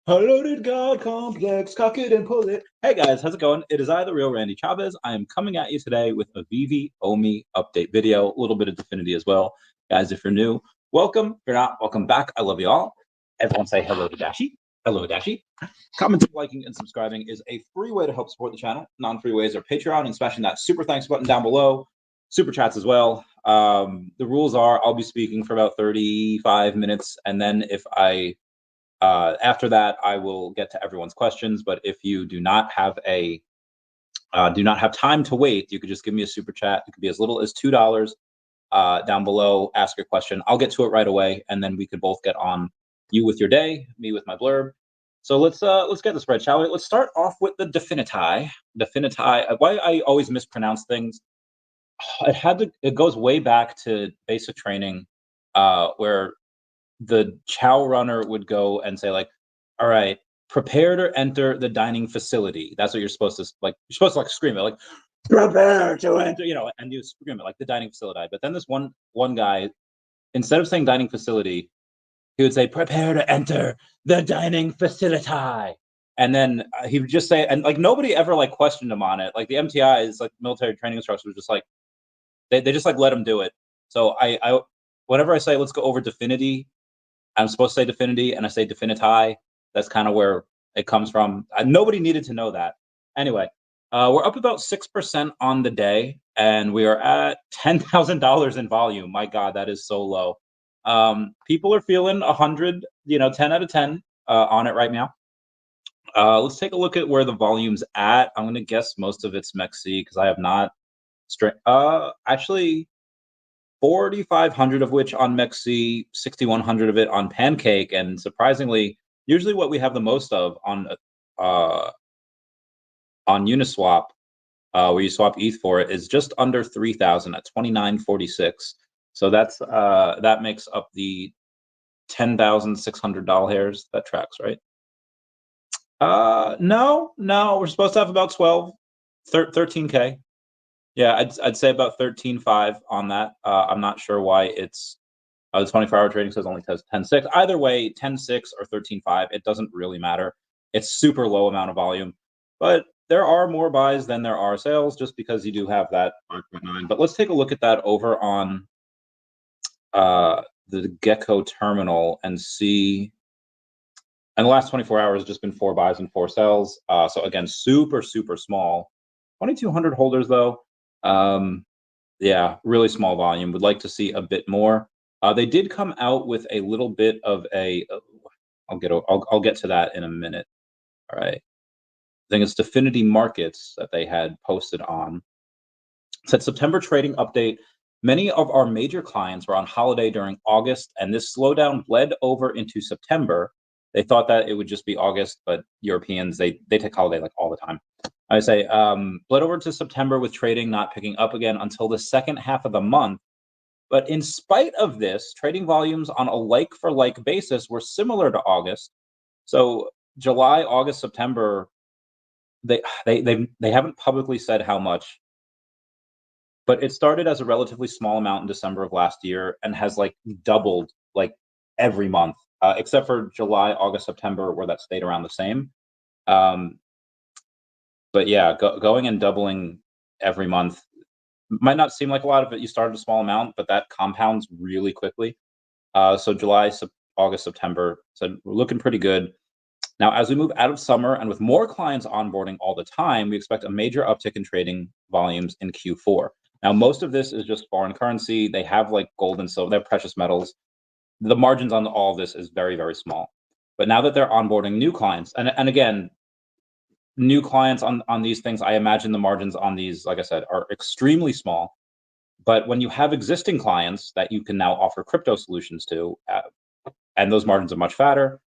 Loaded God complex, cock it and pull it. Hey guys, how's it going? It is I, the real Randy Chavez. I am coming at you today with a VeVe Omi update video, a little bit of Definity as well. Guys, if you're new, welcome. If you're not, welcome back. I love you all. Everyone say hello to Dashi. Hello, Dashi. Commenting, liking, and subscribing is a free way to help support the channel. Non-free ways are Patreon and smashing that super thanks button down below. Super chats as well. The rules are I'll be speaking for about 35 minutes, and then if after that, I will get to everyone's questions. But if you do not have time to wait, you could just give me a super chat. It could be as little as $2 down below. Ask your question. I'll get to it right away, and then we could both get on. You with your day, me with my blurb. So let's get this right, shall we? Let's start off with the Definity. Why I always mispronounce things. It goes way back to basic training, where the chow runner would go and say like, all right, prepare to enter the dining facility. That's what you're supposed to like. You're supposed to like scream it like, prepare to enter, and you scream it like the dining facility. But then this one guy, instead of saying dining facility, he would say, prepare to enter the dining facility. And then he would just say, and like nobody ever like questioned him on it. Like the MTIs, like military training instructors, were just like, they just like let him do it. So I whenever I say let's go over Definity, I'm supposed to say Definity, and I say Definity. That's kind of where it comes from. Nobody needed to know that. Anyway, we're up about 6% on the day, and we are at $10,000 in volume. My God, that is so low. People are feeling 100, 10 out of 10 on it right now. Let's take a look at where the volume's at. I'm going to guess most of it's Mexi because I have not actually 4,500 of which on Mexi, 6,100 of it on Pancake, and surprisingly, usually what we have the most of on Uniswap, where you swap ETH for it, is just under 3,000 at 2,946. So that's that makes up the $10,600 that tracks, right? No, we're supposed to have about 13K. Yeah, I'd say about 13.5 on that. I'm not sure why it's the 24-hour trading says only 10.6. Either way, 10.6 or 13.5, it doesn't really matter. It's super low amount of volume, but there are more buys than there are sales just because you do have that 5.9. But let's take a look at that over on the Gecko terminal and see. And the last 24 hours has just been 4 buys and 4 sells. So again, super small. 2,200 holders though. Yeah, really small volume. Would like to see a bit more. They did come out with a little bit of a. I'll get to that in a minute. All right. I think it's Definity Markets that they had posted on. It said September trading update. Many of our major clients were on holiday during August, and this slowdown bled over into September. They thought that it would just be August, but Europeans, they take holiday like all the time. I say bled over to September with trading not picking up again until the second half of the month. But in spite of this, trading volumes on a like-for-like basis were similar to August. So July, August, September, they haven't publicly said how much, but it started as a relatively small amount in December of last year and has like doubled like every month, except for July, August, September, where that stayed around the same. But yeah, going and doubling every month might not seem like a lot of it. You started a small amount, but that compounds really quickly. So July, August, September, so we're looking pretty good. Now, as we move out of summer and with more clients onboarding all the time, we expect a major uptick in trading volumes in Q4. Now, most of this is just foreign currency. They have like gold and silver, they have precious metals. The margins on all of this is very small. But now that they're onboarding new clients, and again, new clients on these things, I imagine the margins on these, like I said, are extremely small. But when you have existing clients that you can now offer crypto solutions to, and those margins are much fatter,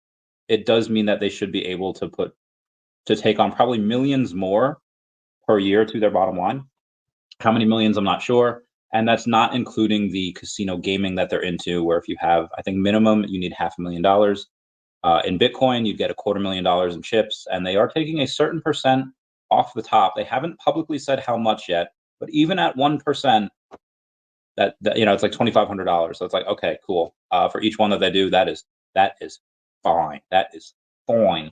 it does mean that they should be able to take on probably millions more per year to their bottom line. How many millions, I'm not sure. And that's not including the casino gaming that they're into, where if you have, I think minimum, you need $500,000. In Bitcoin, you'd get $250,000 in chips, and they are taking a certain percent off the top. They haven't publicly said how much yet, but even at 1%, that it's like $2,500. So it's like, okay, cool. For each one that they do, that is fine. That is fine.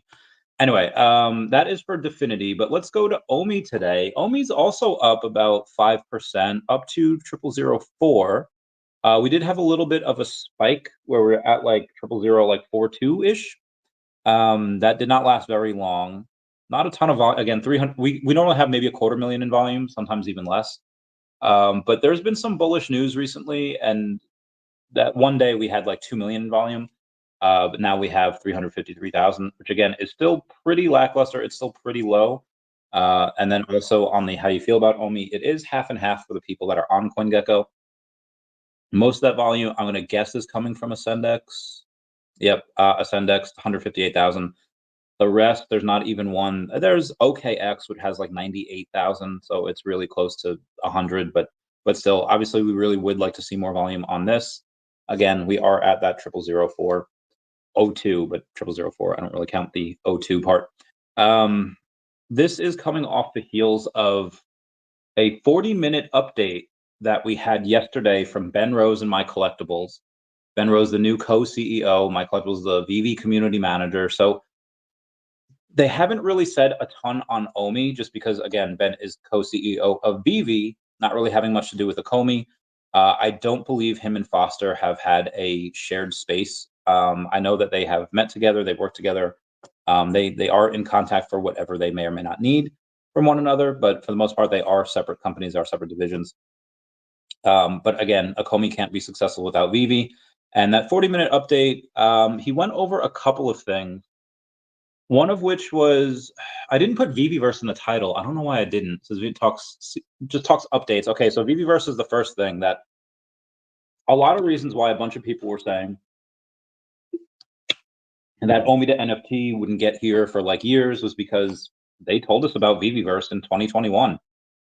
Anyway, that is for Definity, but let's go to Omi today. Omi's also up about 5%, up to 0004. We did have a little bit of a spike where we're at like 0000, like 42-ish. That did not last very long. Not a ton of volume. Again, 300. We normally have maybe a 250,000 in volume, sometimes even less. But there's been some bullish news recently, and that one day we had like 2 million in volume. But now we have 353,000, which again is still pretty lackluster. It's still pretty low. And then also on the how you feel about Omi, it is half and half for the people that are on CoinGecko. Most of that volume, I'm going to guess, is coming from Ascendex. Yep, Ascendex, 158,000. The rest, there's not even one. There's OKX, which has like 98,000, so it's really close to 100. But still, obviously, we really would like to see more volume on this. Again, we are at that 0004, 02, but 0004. I don't really count the 02 part. This is coming off the heels of a 40-minute update that we had yesterday from Ben Rose and My Collectibles. Ben Rose, the new co-CEO, My Collectibles, the VeVe community manager. So they haven't really said a ton on Omi, just because, again, Ben is co-CEO of VeVe, not really having much to do with Ecomi. I don't believe him and Foster have had a shared space. I know that they have met together, they've worked together. They are in contact for whatever they may or may not need from one another, but for the most part, they are separate companies, they are separate divisions. But again, Ecomi can't be successful without VeVe. And that 40-minute update, he went over a couple of things. One of which was, I didn't put VeVeVerse in the title. I don't know why I didn't. It says just talks updates. Okay, so VeVeVerse is the first thing that a lot of reasons why a bunch of people were saying, and that Omi to NFT wouldn't get here for like years, was because they told us about VeVeVerse in 2021. It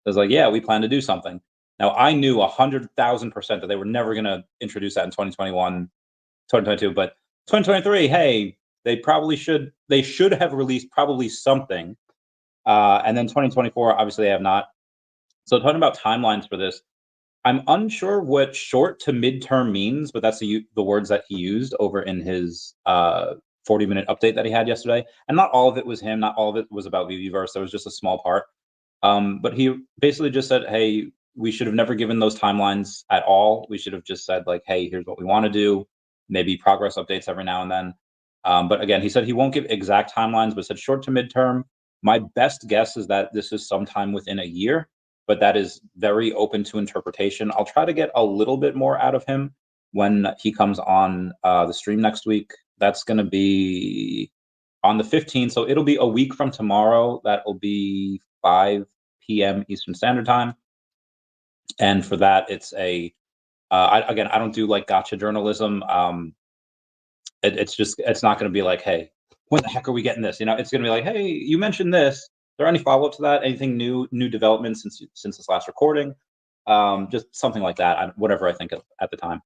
was like, yeah, we plan to do something. Now, I knew 100,000% that they were never going to introduce that in 2021, 2022, but 2023, hey, they should have released probably something. And then 2024, obviously they have not. So talking about timelines for this, I'm unsure what short to midterm means, but that's the words that he used over in his 40-minute update that he had yesterday. And not all of it was him, not all of it was about VeVeVerse. There was just a small part. But he basically just said, hey, we should have never given those timelines at all. We should have just said, like, hey, here's what we want to do. Maybe progress updates every now and then. But again, he said he won't give exact timelines, but said short to midterm. My best guess is that this is sometime within a year, but that is very open to interpretation. I'll try to get a little bit more out of him when he comes on the stream next week. That's going to be on the 15th, so it'll be a week from tomorrow. That will be 5 p.m. Eastern Standard Time. And for that, it's I don't do like gotcha journalism. It's not going to be like, hey, when the heck are we getting this? It's going to be like, hey, you mentioned this. Is there any follow up to that? Anything new developments since this last recording? Just something like that. Whatever I think of at the time.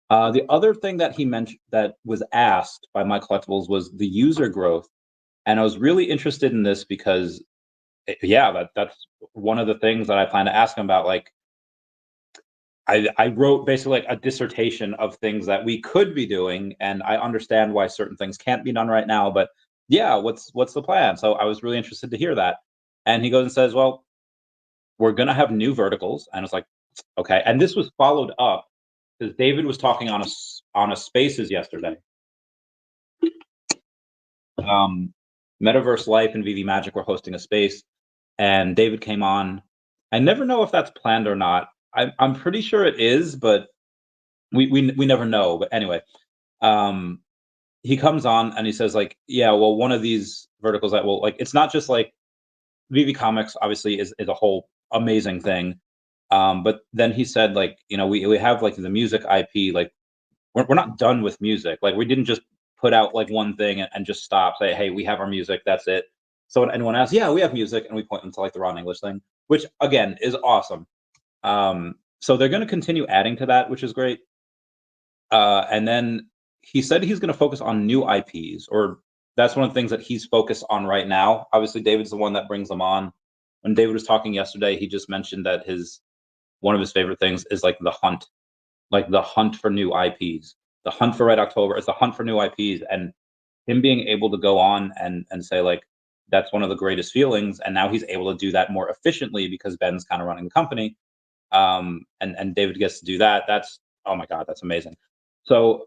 The other thing that he mentioned that was asked by My Collectibles was the user growth, and I was really interested in this because, that's one of the things that I plan to ask him about. Like, I wrote basically like a dissertation of things that we could be doing, and I understand why certain things can't be done right now, but yeah, what's the plan? So I was really interested to hear that. And he goes and says, well, we're going to have new verticals. And it's like, okay. And this was followed up because David was talking on a Spaces yesterday. Metaverse Life and VeVe Magic were hosting a space, and David came on. I never know if that's planned or not. I'm pretty sure it is, but we never know. But anyway, he comes on and he says, like, yeah, well, one of these verticals that will, like, it's not just like VeVe Comics obviously is a whole amazing thing. But then he said, like, we have like the music IP, like we're not done with music. Like, we didn't just put out like one thing and just stop, say, hey, we have our music, that's it. So when anyone asks, yeah, we have music, and we point them to like the Ron English thing, which again is awesome. So they're going to continue adding to that, which is great. And then he said he's going to focus on new IPs, or that's one of the things that he's focused on right now. Obviously, David's the one that brings them on. When David was talking yesterday, he just mentioned that one of his favorite things is like the hunt for new IPs. The hunt for Red October is the hunt for new IPs. And him being able to go on and say like that's one of the greatest feelings, and now he's able to do that more efficiently because Ben's kind of running the company, and David gets to do that. That's, oh my god, that's amazing. So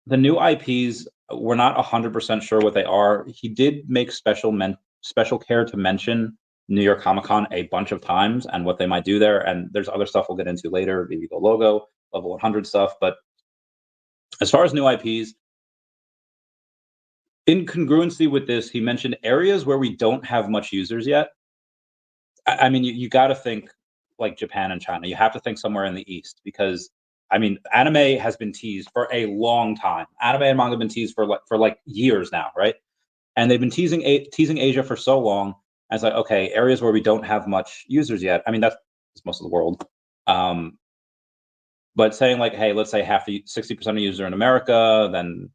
the new IPs, we're not 100% sure what they are. He did make special care to mention New York Comic Con a bunch of times and what they might do there. And there's other stuff we'll get into later, VeVe Co logo, level 100 stuff. But as far as new IPs, in congruency with this, he mentioned areas where we don't have much users yet. I mean, you got to think like Japan and China. You have to think somewhere in the East because I mean, anime has been teased for a long time. Anime and manga have been teased for like years now, right? And they've been teasing Asia for so long. And it's like, okay, areas where we don't have much users yet. I mean, that's most of the world. But saying like, hey, let's say 60% of users are in America, then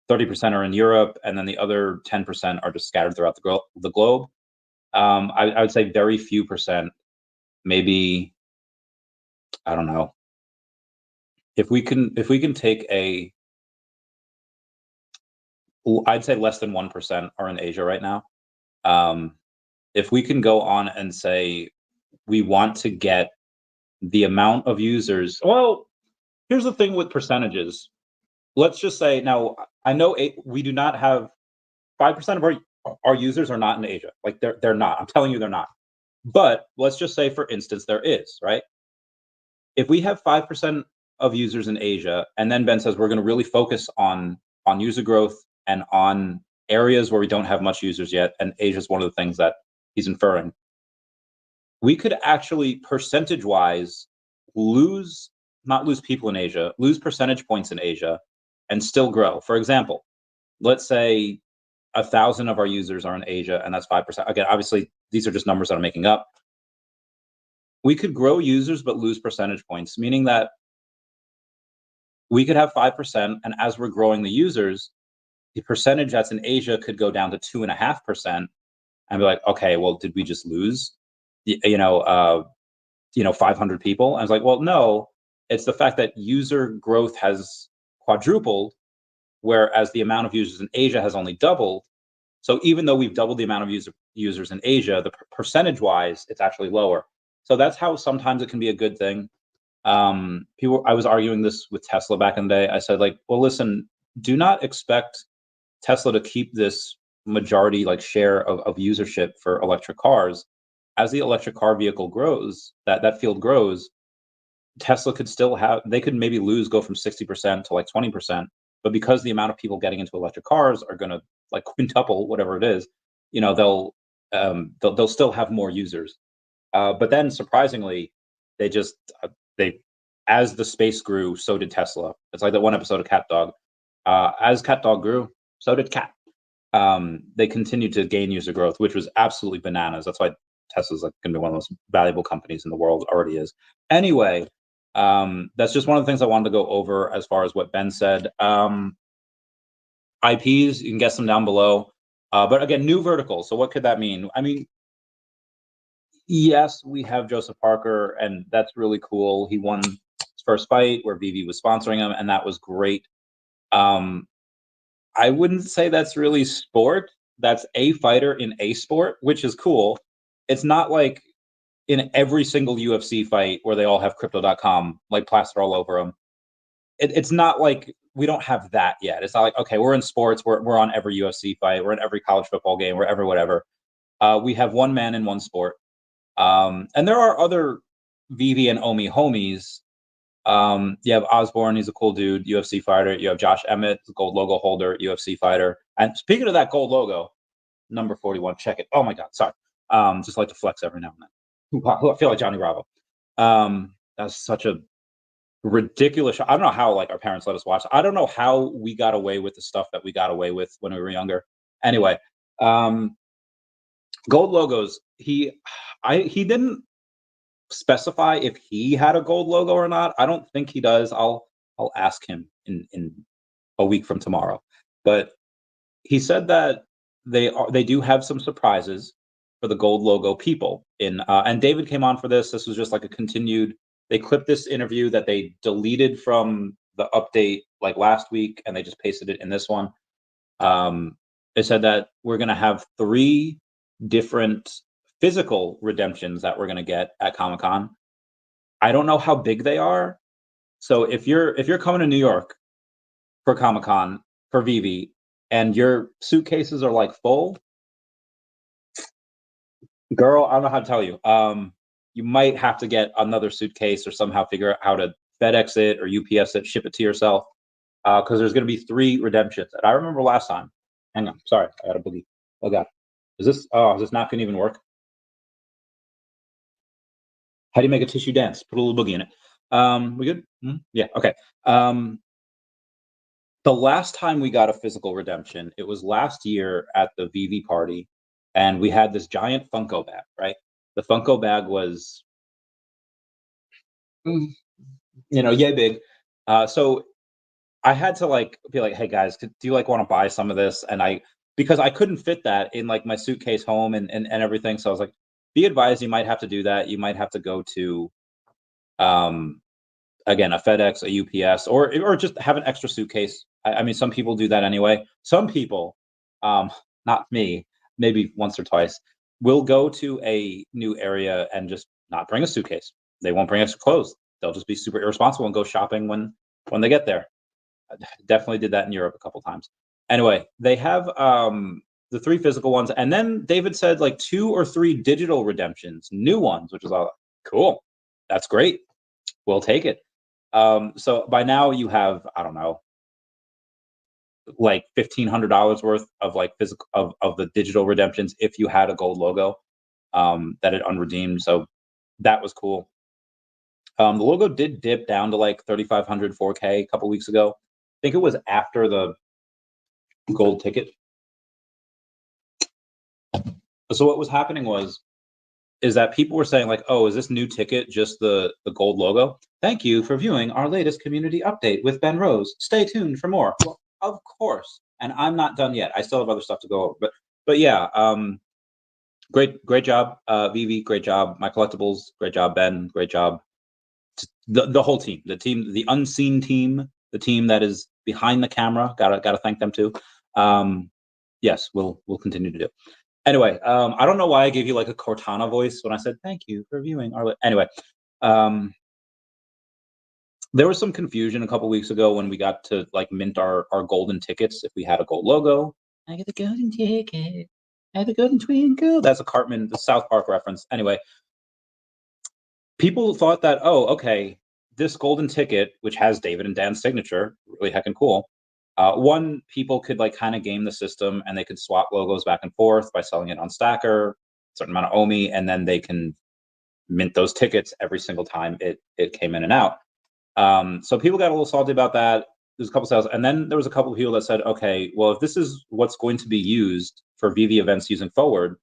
30% are in Europe, and then the other 10% are just scattered throughout the globe. I would say very few percent, maybe, I don't know. If we can take I'd say less than 1% are in Asia right now. If we can go on and say we want to get the amount of users, well, here's the thing with percentages. Let's just say now, I know we do not have 5% of our users are not in Asia. Like they're not. I'm telling you, they're not. But let's just say, for instance, there is, right? If we have 5% of users in Asia, and then Ben says we're going to really focus on user growth and on areas where we don't have much users yet, and Asia is one of the things that he's inferring, we could actually percentage-wise not lose people in Asia, lose percentage points in Asia, and still grow. For example, let's say 1,000 of our users are in Asia, and that's 5%. Again, obviously, these are just numbers that I'm making up. We could grow users but lose percentage points, meaning that we could have 5%, and as we're growing the users, the percentage that's in Asia could go down to 2.5%, and be like, okay, well, did we just lose, 500 people? And I was like, well, no, it's the fact that user growth has quadrupled, whereas the amount of users in Asia has only doubled. So even though we've doubled the amount of users in Asia, the percentage-wise, it's actually lower. So that's how sometimes it can be a good thing. I was arguing this with Tesla back in the day. I said, like, well, listen, do not expect Tesla to keep this majority share of usership for electric cars. As the electric car vehicle grows, that field grows, Tesla could they could maybe go from 60% to 20%, but because the amount of people getting into electric cars are going to quintuple, whatever it is, they'll still have more users. But then surprisingly, as the space grew, so did Tesla. It's like that one episode of Cat Dog. As Cat Dog grew, so did Cat. They continued to gain user growth, which was absolutely bananas. That's why Tesla's going to be one of the most valuable companies in the world, already is. Anyway, that's just one of the things I wanted to go over as far as what Ben said. IPs, you can guess them down below. But again, new verticals. So what could that mean? I mean, yes, we have Joseph Parker, and that's really cool. He won his first fight where VeVe was sponsoring him, and that was great. I wouldn't say that's really sport. That's a fighter in a sport, which is cool. It's not like in every single UFC fight where they all have crypto.com plastered all over them. It's not like we don't have that yet. It's not like, okay, we're in sports, we're on every UFC fight, we're in every college football game, we're every whatever. We have one man in one sport. And there are other VeVe and Omi homies. You have Osborne, he's a cool dude, UFC fighter. You have Josh Emmett, the gold logo holder, UFC fighter. And speaking of that gold logo, number 41, check it. Oh my God, sorry. Just like to flex every now and then. I feel like Johnny Bravo. That's such a ridiculous show. I don't know how our parents let us watch. I don't know how we got away with the stuff that we got away with when we were younger. Anyway, gold logos. He didn't specify if he had a gold logo or not. I don't think he does. I'll ask him in a week from tomorrow. But he said that they do have some surprises for the gold logo people and David came on for this. This was just a continued. They clipped this interview that they deleted from the update last week, and they just pasted it in this one. It said that we're going to have 3 different physical redemptions that we're going to get at Comic-Con. I don't know how big they are. So if you're coming to New York for Comic-Con for VeVe and your suitcases are like full, girl, I don't know how to tell you. You might have to get another suitcase or somehow figure out how to FedEx it or UPS it, ship it to yourself. Because there's going to be 3 redemptions. And I remember last time. Hang on, sorry, I got a boogie. Oh god, is this? Oh, is this not going to even work? How do you make a tissue dance? Put a little boogie in it. We good? Yeah. Okay. The last time we got a physical redemption, it was last year at the VeVe party, and we had this giant Funko bag. Right, the Funko bag was, mm, yay big. So I had to like be like, "Hey guys, do you like want to buy some of this?" And because I couldn't fit that in like my suitcase home and everything, so I was like, "Be advised, you might have to do that. You might have to go to um again a FedEx, a UPS, or just have an extra suitcase." I mean, some people do that anyway. Some people, um, not me, maybe once or twice, will go to a new area and just not bring a suitcase. They won't bring extra clothes. They'll just be super irresponsible and go shopping when they get there. Definitely did that in Europe a couple times. Anyway, they have the 3 physical ones, and then David said like 2 or 3 digital redemptions, new ones, which is all cool. That's great. We'll take it. So by now you have, I don't know, like $1,500 worth of like physical of the digital redemptions if you had a gold logo that had unredeemed. So that was cool. The logo did dip down to like 3,500 4K a couple weeks ago. I think it was after the gold ticket. So what was happening is that people were saying like, "Oh, is this new ticket just the gold logo? Thank you for viewing our latest community update with Ben Rose. Stay tuned for more." Well, of course, and I'm not done yet. I still have other stuff to go over, but yeah, great job, VeVe, great job, my collectibles, great job, Ben, great job, the whole team, the unseen team, the team that is behind the camera. Gotta thank them too. Yes, we'll continue to do. Anyway, I don't know why I gave you like a Cortana voice when I said thank you for viewing our. Anyway, um, there was some confusion a couple weeks ago when we got to like mint our golden tickets if we had a gold logo. I get the golden ticket. I have the golden twinkle. That's a Cartman, the South Park reference. Anyway, people thought that, oh, okay, this golden ticket, which has David and Dan's signature, really heckin' cool. One, people could like kind of game the system and they could swap logos back and forth by selling it on Stacker, certain amount of Omi, and then they can mint those tickets every single time it came in and out. So people got a little salty about that. There's a couple sales, and then there was a couple of people that said, okay, well, if this is what's going to be used for VeVe events using forward,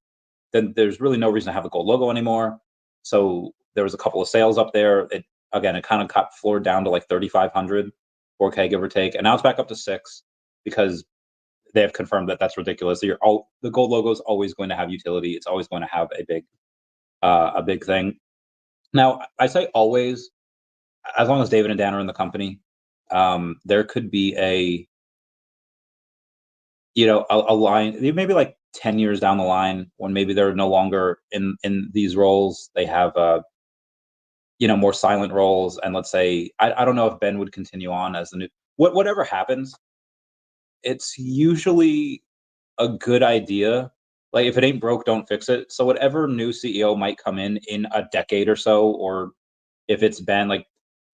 then there's really no reason to have a gold logo anymore. So there was a couple of sales up there. It kind of got floored down to like 3,500 4K give or take, and now it's back up to 6 because they have confirmed that that's ridiculous. The gold logo is always going to have utility. It's always going to have a big thing. Now I say always, as long as David and Dan are in the company, there could be a line, maybe like 10 years down the line when maybe they're no longer in these roles. They have more silent roles, and let's say I don't know if Ben would continue on as the new whatever happens. It's usually a good idea. Like if it ain't broke, don't fix it. So whatever new CEO might come in a decade or so, or if it's Ben, like,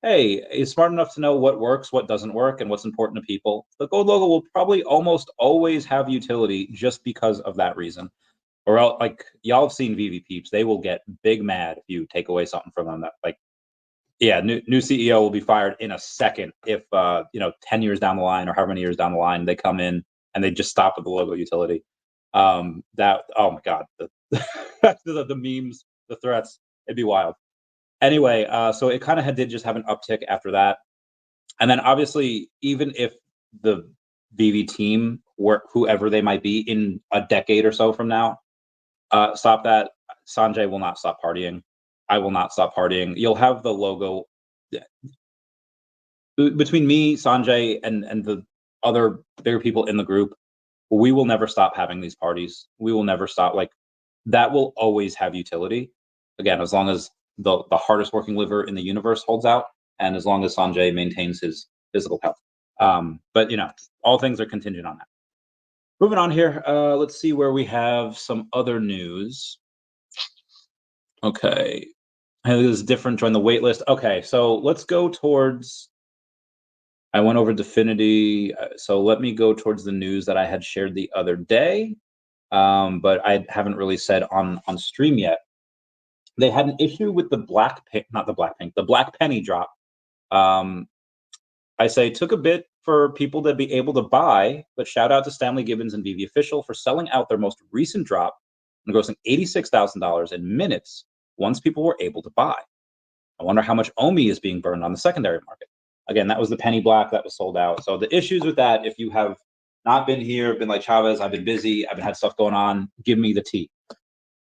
hey, he's smart enough to know what works, what doesn't work, and what's important to people. The gold logo will probably almost always have utility just because of that reason. Or else, like y'all have seen VeVe peeps, they will get big mad if you take away something from them. That like, yeah, new CEO will be fired in a second if 10 years down the line or however many years down the line they come in and they just stop at the logo utility. That oh my god, the memes, the threats, it'd be wild. Anyway, so it kind of did just have an uptick after that, and then obviously even if the VeVe team, or whoever they might be in a decade or so from now, stop that, Sanjay will not stop partying. I will not stop partying. You'll have the logo between me, Sanjay, and the other bigger people in the group. we will never stop having these parties. We will never stop. Like, that will always have utility. Again, as long as the hardest working liver in the universe holds out, and as long as Sanjay maintains his physical health. But all things are contingent on that. Moving on here, let's see where we have some other news. Okay, this is different. Join the wait list. Okay, so let's go towards. I went over Definity, so let me go towards the news that I had shared the other day, but I haven't really said on stream yet. They had an issue with the the black penny drop. I say took a bit for people to be able to buy, but shout out to Stanley Gibbons and VeVe Official for selling out their most recent drop and grossing $86,000 in minutes once people were able to buy. I wonder how much Omi is being burned on the secondary market. Again, that was the penny black that was sold out. So the issues with that, if you have not been here, been like Chavez, I've been busy, I've had stuff going on, give me the tea.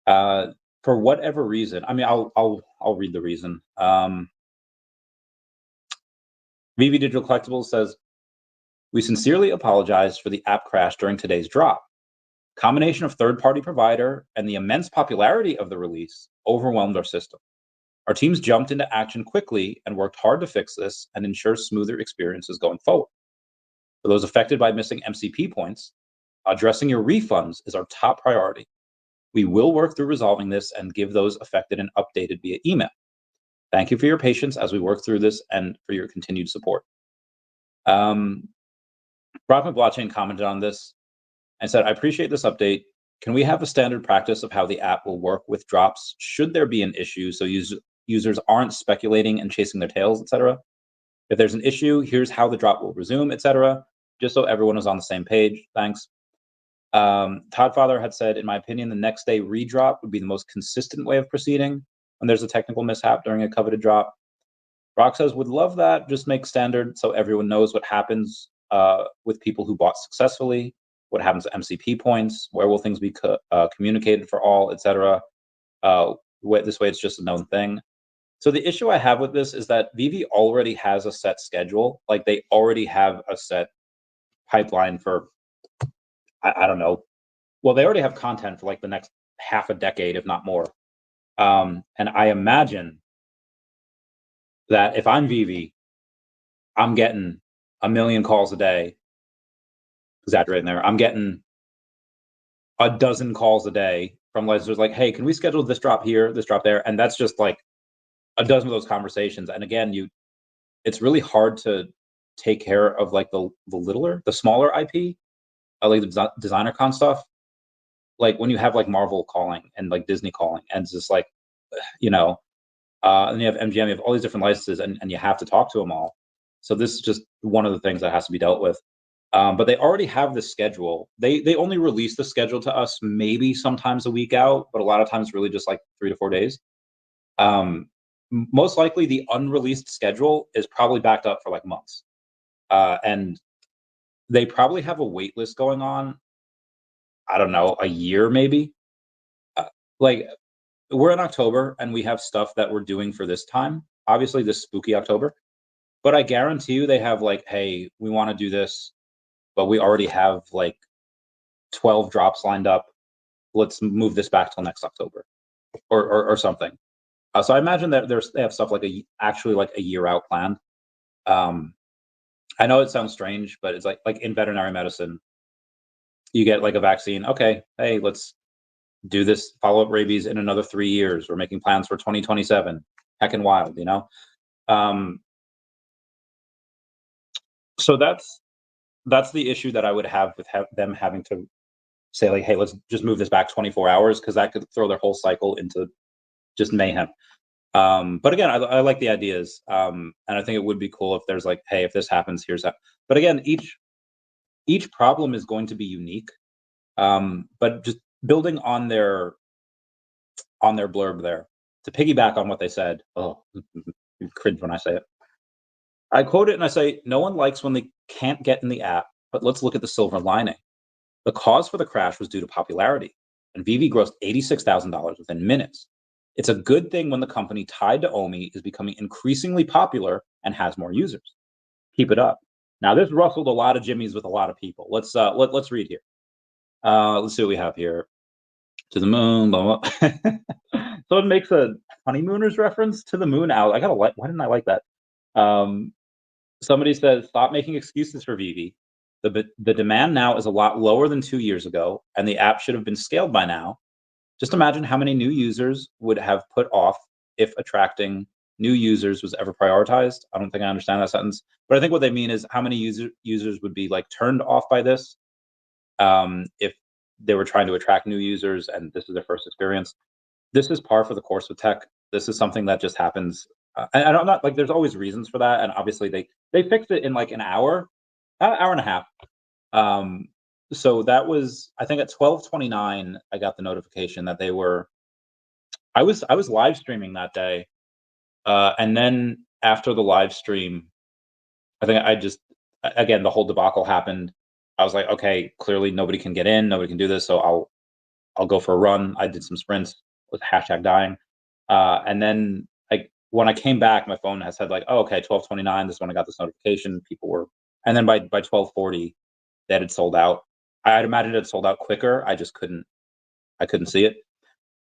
For whatever reason, I mean, I'll read the reason. VeVe Digital Collectibles says, we sincerely apologize for the app crash during today's drop. Combination of third-party provider and the immense popularity of the release overwhelmed our system. Our teams jumped into action quickly and worked hard to fix this and ensure smoother experiences going forward. For those affected by missing MCP points, addressing your refunds is our top priority. We will work through resolving this and give those affected an updated via email. Thank you for your patience as we work through this and for your continued support. Brockman Blockchain commented on this and said, I appreciate this update. Can we have a standard practice of how the app will work with drops should there be an issue so users aren't speculating and chasing their tails, etc.? If there's an issue, here's how the drop will resume, etc., just so everyone is on the same page. Thanks. Todd Father had said, in my opinion, the next day redrop would be the most consistent way of proceeding when there's a technical mishap during a coveted drop. Brock says, would love that. Just make standard so everyone knows what happens with people who bought successfully, what happens to MCP points, where will things be communicated for all, etc. This way, it's just a known thing. So the issue I have with this is that VeVe already has a set schedule. Like, they already have a set pipeline for, I don't know. Well, they already have content for like the next half a decade, if not more. And I imagine that if I'm VeVe, I'm getting 1 million calls a day. Exaggerating there. I'm getting a dozen calls a day from licensors like, hey, can we schedule this drop here, this drop there? And that's just like a dozen of those conversations. And again, it's really hard to take care of like the smaller IP, like the designer con stuff. Like when you have like Marvel calling and like Disney calling, and it's just like, and you have MGM, you have all these different licenses, and you have to talk to them all. So this is just one of the things that has to be dealt with. But they already have the schedule. They only release the schedule to us maybe sometimes a week out, but a lot of times really just like 3 to 4 days. Most likely the unreleased schedule is probably backed up for like months. And they probably have a wait list going on, I don't know, a year maybe. Like, we're in October and we have stuff that we're doing for this time, obviously this spooky October. But I guarantee you they have like, hey, we want to do this, but we already have like 12 drops lined up. Let's move this back till next October or something. So I imagine that they have stuff like actually like a year out planned. I know it sounds strange, but it's like in veterinary medicine, you get like a vaccine. Okay, hey, let's do this follow-up rabies in another 3 years. We're making plans for 2027. Heckin' wild, So that's the issue that I would have with them having to say like, hey, let's just move this back 24 hours, because that could throw their whole cycle into just mayhem. But again, I like the ideas, and I think it would be cool if there's like, hey, if this happens, here's that. But again, each problem is going to be unique. But just building on their blurb there, to piggyback on what they said. Oh, you cringe when I say it. I quote it and I say, no one likes when they can't get in the app, but let's look at the silver lining. The cause for the crash was due to popularity, and VeVe grossed $86,000 within minutes. It's a good thing when the company tied to Omi is becoming increasingly popular and has more users. Keep it up. Now, this rustled a lot of jimmies with a lot of people. Let's read here. Let's see what we have here. To the moon, blah, blah. Someone makes a honeymooners reference to the moon out. I gotta like. Why didn't I like that? Um, Somebody says, stop making excuses for VeVe. The demand now is a lot lower than 2 years ago, and the app should have been scaled by now. Just imagine how many new users would have put off if attracting new users was ever prioritized. I don't think I understand that sentence, but I think what they mean is how many users would be like turned off by this if they were trying to attract new users and this is their first experience. This is par for the course with tech. This is something that just happens. And I'm not like there's always reasons for that, and obviously they fixed it in like an hour, hour and a half. Um, so that was I think at 12:29 I got the notification that they were. I was live streaming that day, and then after the live stream, I think I just again the whole debacle happened. I was like, okay, clearly nobody can get in, nobody can do this, so I'll go for a run. I did some sprints with hashtag dying. And then like when I came back, my phone has said like, oh, okay, 12:29. This is when I got this notification. People were, and then by 12:40, that had sold out. I'd imagined it had sold out quicker. I couldn't see it.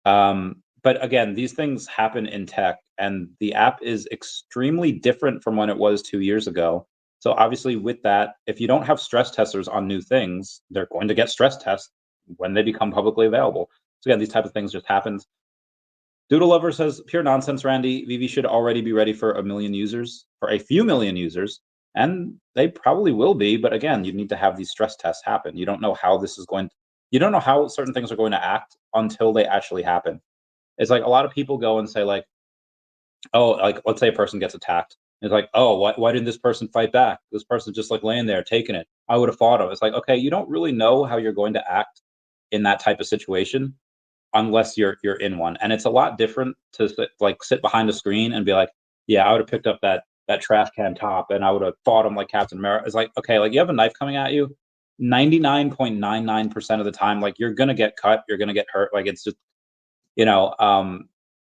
But again, these things happen in tech, and the app is extremely different from when it was 2 years ago. So obviously, with that, if you don't have stress testers on new things, they're going to get stress tests when they become publicly available. So again, these type of things just happens. Doodle Lover says, pure nonsense, Randy. VeVe should already be ready for a million users, for a few million users, and they probably will be. But again, you need to have these stress tests happen. You don't know how this is going. You don't know how certain things are going to act until they actually happen. It's like a lot of people go and say like, oh, like let's say a person gets attacked. It's like, oh, why didn't this person fight back? This person's just like laying there taking it. I would have fought him. It's like, okay, you don't really know how you're going to act in that type of situation unless you're in one. And it's a lot different to sit behind a screen and be like, yeah, I would have picked up that trash can top and I would have fought him like Captain America. It's like, okay, like you have a knife coming at you, 99.99% of the time, like you're gonna get cut, you're gonna get hurt. Like it's just, you know,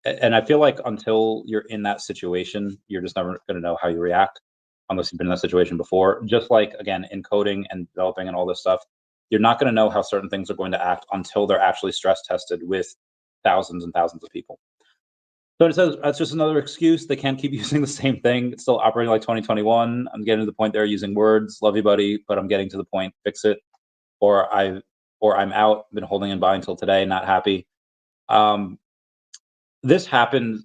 and I feel like until you're in that situation, you're just never gonna know how you react unless you've been in that situation before. Just like again, in coding and developing and all this stuff, you're not going to know how certain things are going to act until they're actually stress tested with thousands and thousands of people. So it says that's just another excuse. They can't keep using the same thing. It's still operating like 2021. I'm getting to the point they're using words. Love you, buddy, but I'm getting to the point. Fix it, or I'm out. Been holding and buying until today. Not happy. Um, this happened.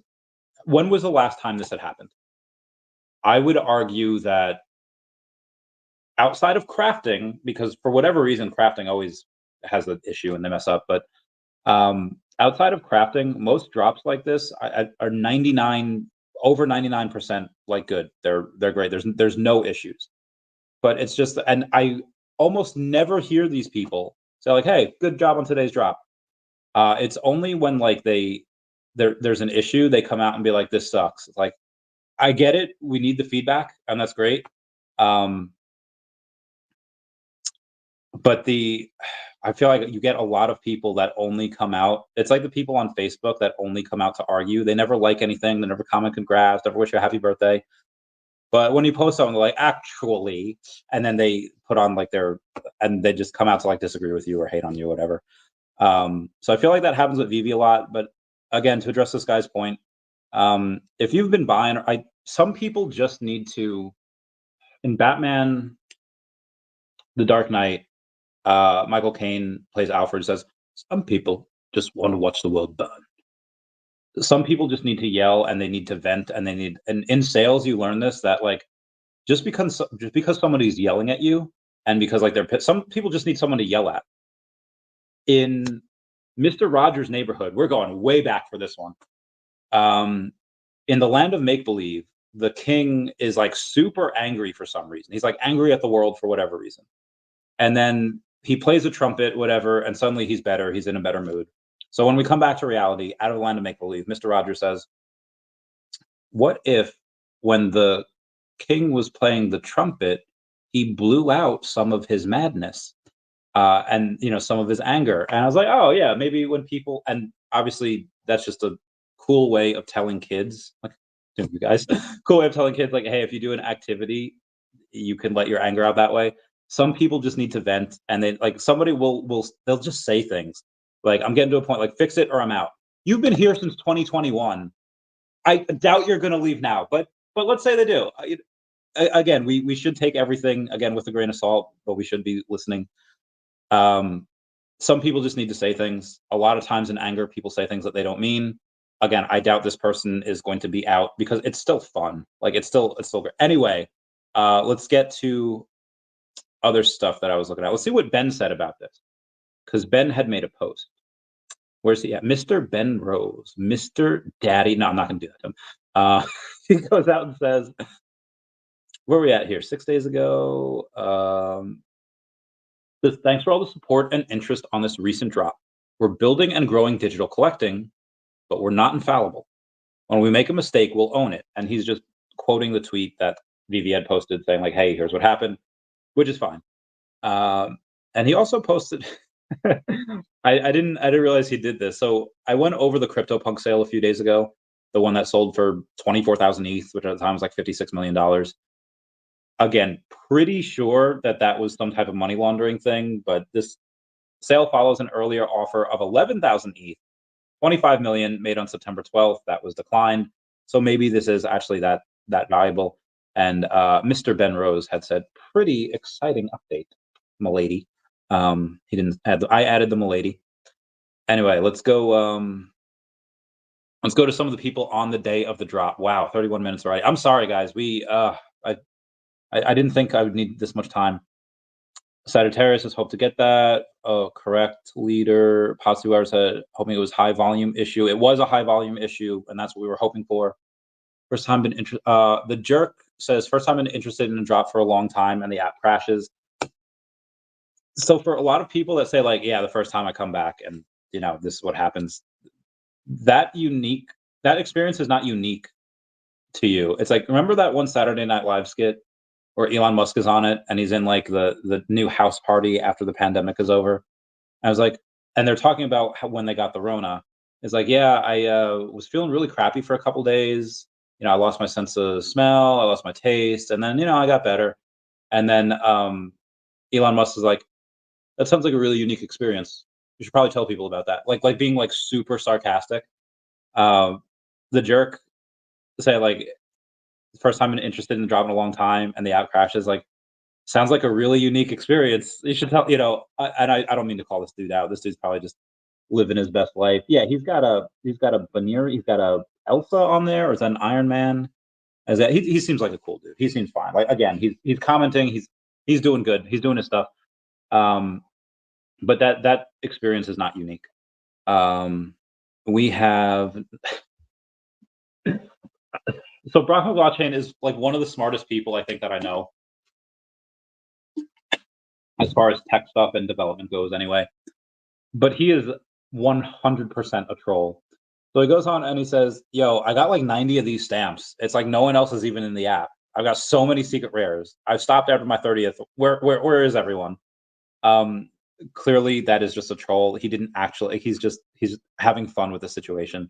When was the last time this had happened? I would argue that outside of crafting, because for whatever reason, crafting always has an issue and they mess up. But outside of crafting, most drops like this are 99 over 99% like good. They're great. There's no issues. But it's just, and I almost never hear these people say like, "Hey, good job on today's drop." It's only when like there's an issue they come out and be like, "This sucks." It's like I get it. We need the feedback, and that's great. Um, but I feel like you get a lot of people that only come out. It's like the people on Facebook that only come out to argue. They never like anything. They never comment congrats, never wish you a happy birthday. But when you post something, they're like, actually, and then they put on like and they just come out to like disagree with you or hate on you or whatever. So I feel like that happens with VeVe a lot. But again, to address this guy's point, if you've been buying, some people just need to, in Batman, The Dark Knight, Michael Caine plays Alfred, says, some people just want to watch the world burn. Some people just need to yell and they need to vent and and in sales, you learn this, that like, just because somebody's yelling at you and because like some people just need someone to yell at. In Mr. Rogers' Neighborhood, we're going way back for this one. In the land of make believe, the king is like super angry for some reason. He's like angry at the world for whatever reason. And then he plays a trumpet, whatever, and suddenly he's better. He's in a better mood. So when we come back to reality, out of the land of make believe, Mr. Rogers says, what if when the king was playing the trumpet, he blew out some of his madness and some of his anger? And I was like, oh yeah, maybe when people, and obviously that's just a cool way of telling kids, like you guys, cool way of telling kids like, hey, if you do an activity, you can let your anger out that way. some people just need to vent, and they like somebody will they'll just say things like, "I'm getting to a point, like fix it or I'm out." You've been here since 2021. I doubt you're going to leave now, but let's say they do. Again, we should take everything again with a grain of salt, but we should be listening. Um, some people just need to say things. A lot of times in anger, people say things that they don't mean. Again, I doubt this person is going to be out because it's still fun. Like it's still great. Anyway, let's get to other stuff that I was looking at. Let's see what Ben said about this because Ben had made a post. Where's he at? Mr. Ben Rose, Mr. Daddy. No, I'm not going to do that to him. He goes out and says, "Where are we at here? 6 days ago. Thanks for all the support and interest on this recent drop. We're building and growing digital collecting, but we're not infallible. When we make a mistake, we'll own it." And he's just quoting the tweet that VeVe had posted saying like, "Hey, here's what happened," which is fine. And he also posted. I didn't realize he did this. So I went over the CryptoPunk sale a few days ago, the one that sold for 24,000 ETH, which at the time was like $56 million. Again, pretty sure that that was some type of money laundering thing, but this sale follows an earlier offer of 11,000 ETH, 25 million made on September 12th. That was declined. So maybe this is actually that valuable. And Mr. Ben Rose had said, "Pretty exciting update, milady." He didn't add. I added the milady. Anyway, let's go. Let's go to some of the people on the day of the drop. Wow, 31 minutes already. I'm sorry, guys. I didn't think I would need this much time. Sagittarius has hoped to get that. Oh, correct. Leader. Potsu said hoping it was high volume issue. It was a high volume issue, and that's what we were hoping for. First time been interested. The jerk says first time been interested in a drop for a long time, and the app crashes. So for a lot of people that say like, yeah, the first time I come back, and this is what happens. That experience is not unique to you. It's like, remember that one Saturday Night Live skit where Elon Musk is on it and he's in like the new house party after the pandemic is over. I was like, and they're talking about when they got the Rona. It's like, yeah, I was feeling really crappy for a couple days. I lost my sense of smell, I lost my taste, and then I got better. And then Elon Musk is like, that sounds like a really unique experience. You should probably tell people about that. Like being like super sarcastic. The jerk say like first time interested in the job in a long time, and the app crashes. Like sounds like a really unique experience. You should tell. And I don't mean to call this dude out. This dude's probably just living his best life. Yeah, he's got a veneer. He's got a Elsa on there, or is that an Iron Man? As that he seems like a cool dude. He seems fine. Like again, he's commenting. He's doing good. He's doing his stuff. But that experience is not unique. We have so Brock McLaughlin is like one of the smartest people I think that I know, as far as tech stuff and development goes, anyway. But he is 100% a troll. So he goes on and he says, "Yo, I got like 90 of these stamps. It's like no one else is even in the app. I've got so many secret rares. I've stopped after my 30th. Where is everyone?" Clearly that is just a troll. He didn't actually. He's having fun with the situation.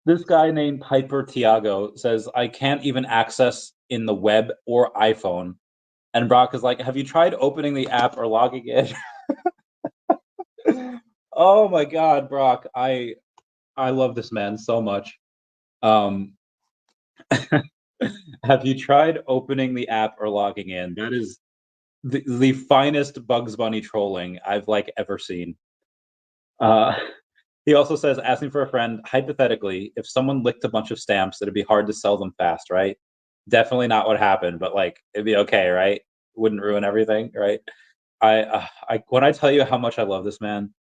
This guy named Piper Tiago says, "I can't even access in the web or iPhone." And Brock is like, "Have you tried opening the app or logging in?" Oh my God, Brock. I love this man so much. Have you tried opening the app or logging in? That is the finest Bugs Bunny trolling I've like ever seen. He also says, asking for a friend, hypothetically, if someone licked a bunch of stamps, it'd be hard to sell them fast, right? Definitely not what happened, but like it'd be okay, right? Wouldn't ruin everything, right? I when I tell you how much I love this man,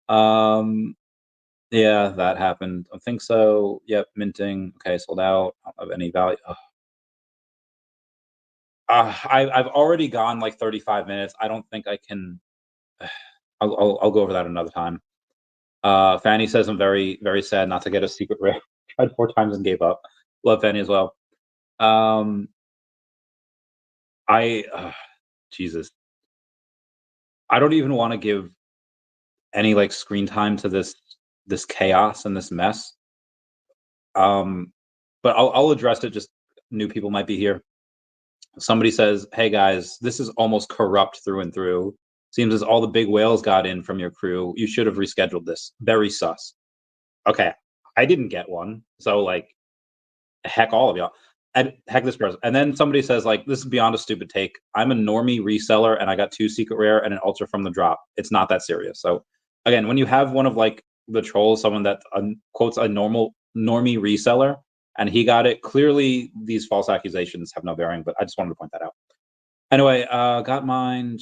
yeah, that happened. I think so. Yep, minting. Okay, sold out. I don't have any value. I've already gone like 35 minutes. I don't think I can. I'll go over that another time. Fanny says, "I'm very, very sad not to get a secret rare. Tried 4 times and gave up." Love Fanny as well. Jesus, I don't even want to give any like screen time to this chaos and this mess. But I'll address it. Just new people might be here. Somebody says, hey guys, this is almost corrupt through and through. Seems as all the big whales got in from your crew. You should have rescheduled this. Very sus. Okay, I didn't get one. So like, heck all of y'all. And heck this person. And then somebody says like, this is beyond a stupid take. I'm a normie reseller and I got 2 secret rare and an ultra from the drop. It's not that serious. So again, when you have one of like the trolls, someone that quotes a normie reseller, and he got it, clearly these false accusations have no bearing, but I just wanted to point that out. Anyway, got mine.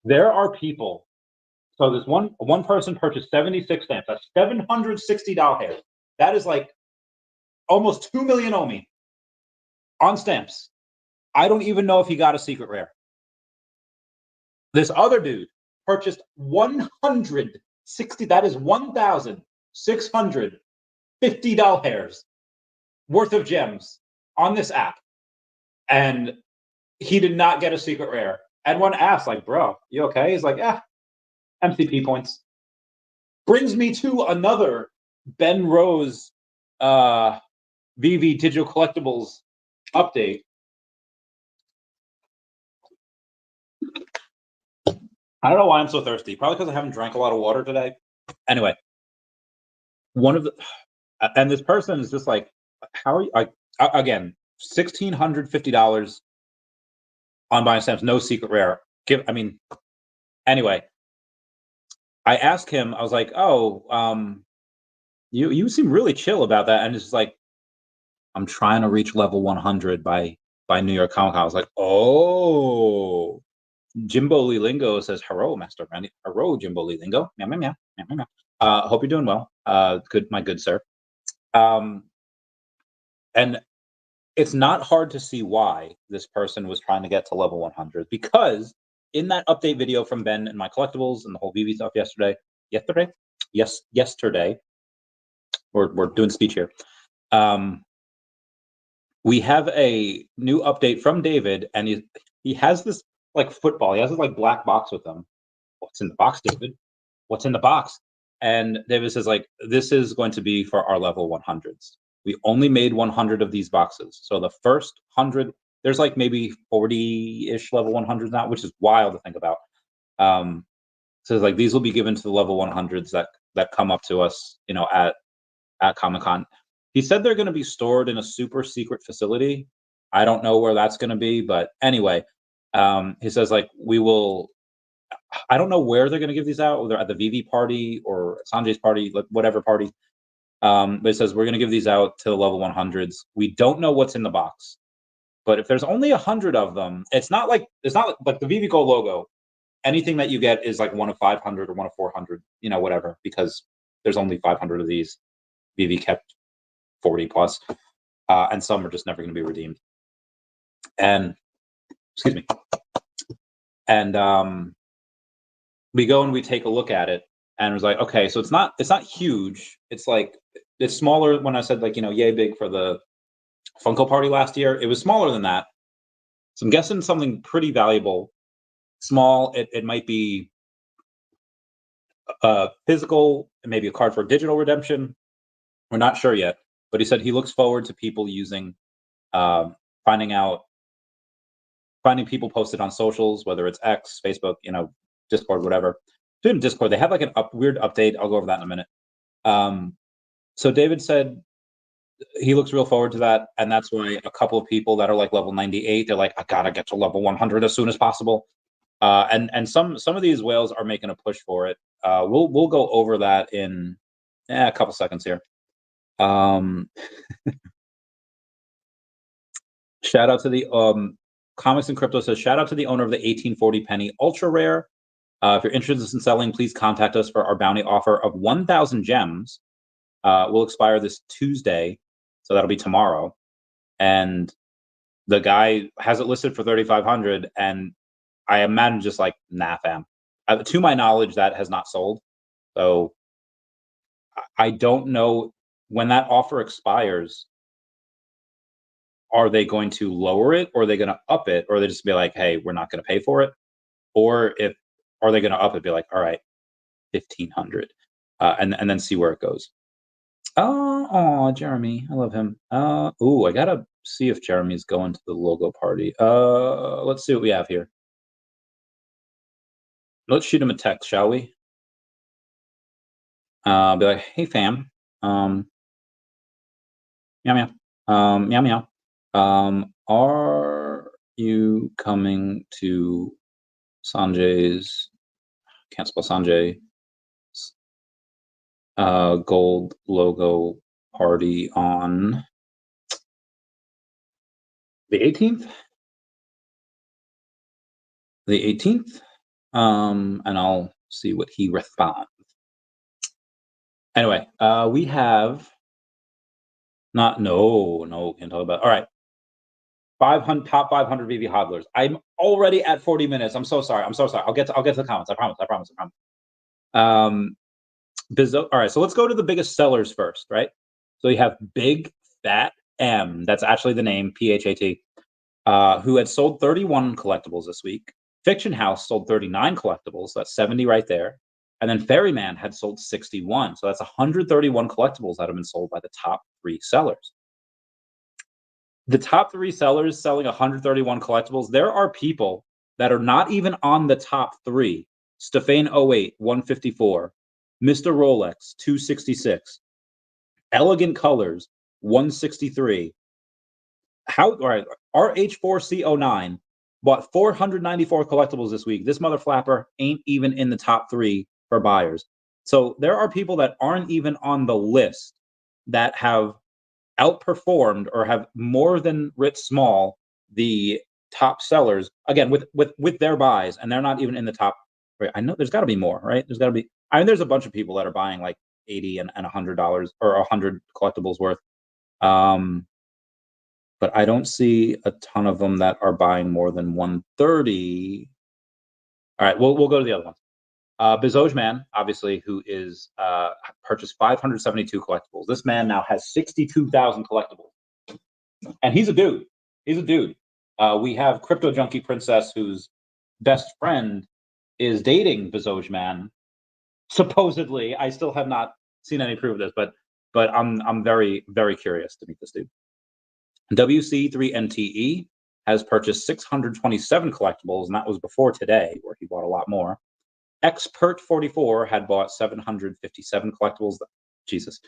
There are people. So this one person purchased 76 stamps. That's $760 hair. That is like almost 2 million Omi on stamps. I don't even know if he got a secret rare. This other dude purchased 160. That is $1,650 hairs worth of gems on this app, and he did not get a secret rare. And one asked, like, bro, you okay? He's like, MCP points. Brings me to another Ben Rose VeVe Digital Collectibles update. I don't know why I'm so thirsty. Probably because I haven't drank a lot of water today. Anyway, one of the, and this person is just like, how are you? Again, $1,650 on buying stamps, no secret rare. Anyway, I asked him, I was like, oh, you seem really chill about that. And it's just like, I'm trying to reach level 100 by New York Comic Con. I was like, oh, Jimbo Lee Lingo says, hello, Master Randy. Hello, Jimbo Lee Lingo. Meow, meow, meow, meow, meow, meow. Hope you're doing well. Good, my good sir. And it's not hard to see why this person was trying to get to level 100, because in that update video from Ben and my collectibles and the whole VeVe stuff yesterday, we're doing speech here. We have a new update from David, and he has this like football. He has this like black box with him. What's in the box, David? What's in the box? And David says like, this is going to be for our level 100s. We only made 100 of these boxes. So the first 100, there's like maybe 40-ish level 100s now, which is wild to think about. So like these will be given to the level 100s that come up to us, you know, at Comic-Con. He said they're going to be stored in a super secret facility. I don't know where that's going to be, but anyway, he says like we will. I don't know where they're going to give these out, whether at the VeVe party or Sanjay's party, like whatever party. But it says we're going to give these out to the level 100s. We don't know what's in the box, but if there's only 100 of them, it's not like the VeVe Co logo. Anything that you get is like one of 500 or one of 400, you know, whatever, because there's only 500 of these. VeVe kept 40 plus, and some are just never going to be redeemed. And excuse me. And we go and we take a look at it, and it was like, okay, so it's not huge. It's like it's smaller. When I said like, you know, yay big for the Funko party last year, it was smaller than that. So I'm guessing something pretty valuable. Small. It might be physical, maybe a card for digital redemption. We're not sure yet, but he said he looks forward to people using, finding people posted on socials, whether it's X, Facebook, you know, Discord, whatever. In Discord, they have like a weird update. I'll go over that in a minute. So David said he looks real forward to that, and that's why a couple of people that are like level 98, they're like, I gotta get to level 100 as soon as possible. And some of these whales are making a push for it. We'll go over that in a couple seconds here. Shout out to the Comics and Crypto says, shout out to the owner of the 1840 penny ultra rare. If you're interested in selling, please contact us for our bounty offer of 1,000 gems. Will expire this Tuesday, so that'll be tomorrow. And the guy has it listed for 3,500, and I imagine just like, nah, fam. To my knowledge, that has not sold. So I don't know when that offer expires. Are they going to lower it, or are they going to up it, or are they just be like, hey, we're not going to pay for it? Or are they going to up it, be like, all right, 1,500, and then see where it goes. Oh, Jeremy, I love him. Ooh, I gotta see if Jeremy's going to the logo party. Let's see what we have here. Let's shoot him a text, shall we? Be like, hey fam, um, meow meow, meow meow. Are you coming to Sanjay's? Can't spell Sanjay. Gold logo party on the 18th. The 18th. And I'll see what he responds. Anyway, we have not no can't talk about. All right, 500 top 500 VeVe hodlers. I'm already at 40 minutes. I'm so sorry. I'm so sorry. I'll get to the comments. I promise. I promise. I promise. All right, so let's go to the biggest sellers first, right? So you have Big Fat M. That's actually the name, PHAT, who had sold 31 collectibles this week. Fiction House sold 39 collectibles. So that's 70 right there. And then Ferryman had sold 61. So that's 131 collectibles that have been sold by the top 3 sellers. The top 3 sellers selling 131 collectibles, there are people that are not even on the top 3. Stefan 08, 154. Mr. Rolex, 266. Elegant Colors, 163. All right, RH4C09 bought 494 collectibles this week. This mother flapper ain't even in the top 3 for buyers. So there are people that aren't even on the list that have outperformed or have more than writ small the top sellers again with their buys, and they're not even in the top. Right, I know there's got to be more, right? There's got to be. I mean, there's a bunch of people that are buying like 80 and $100 or 100 collectibles worth. But I don't see a ton of them that are buying more than 130. All right, we'll go to the other ones. Bezoj Man, obviously, who is purchased 572 collectibles. This man now has 62,000 collectibles, and he's a dude. He's a dude. We have Crypto Junkie Princess, whose best friend is dating Bezoj Man. Supposedly, I still have not seen any proof of this, but I'm very very curious to meet this dude. WC3NTE has purchased 627 collectibles, and that was before today, where he bought a lot more. Expert44 had bought 757 collectibles. Jesus.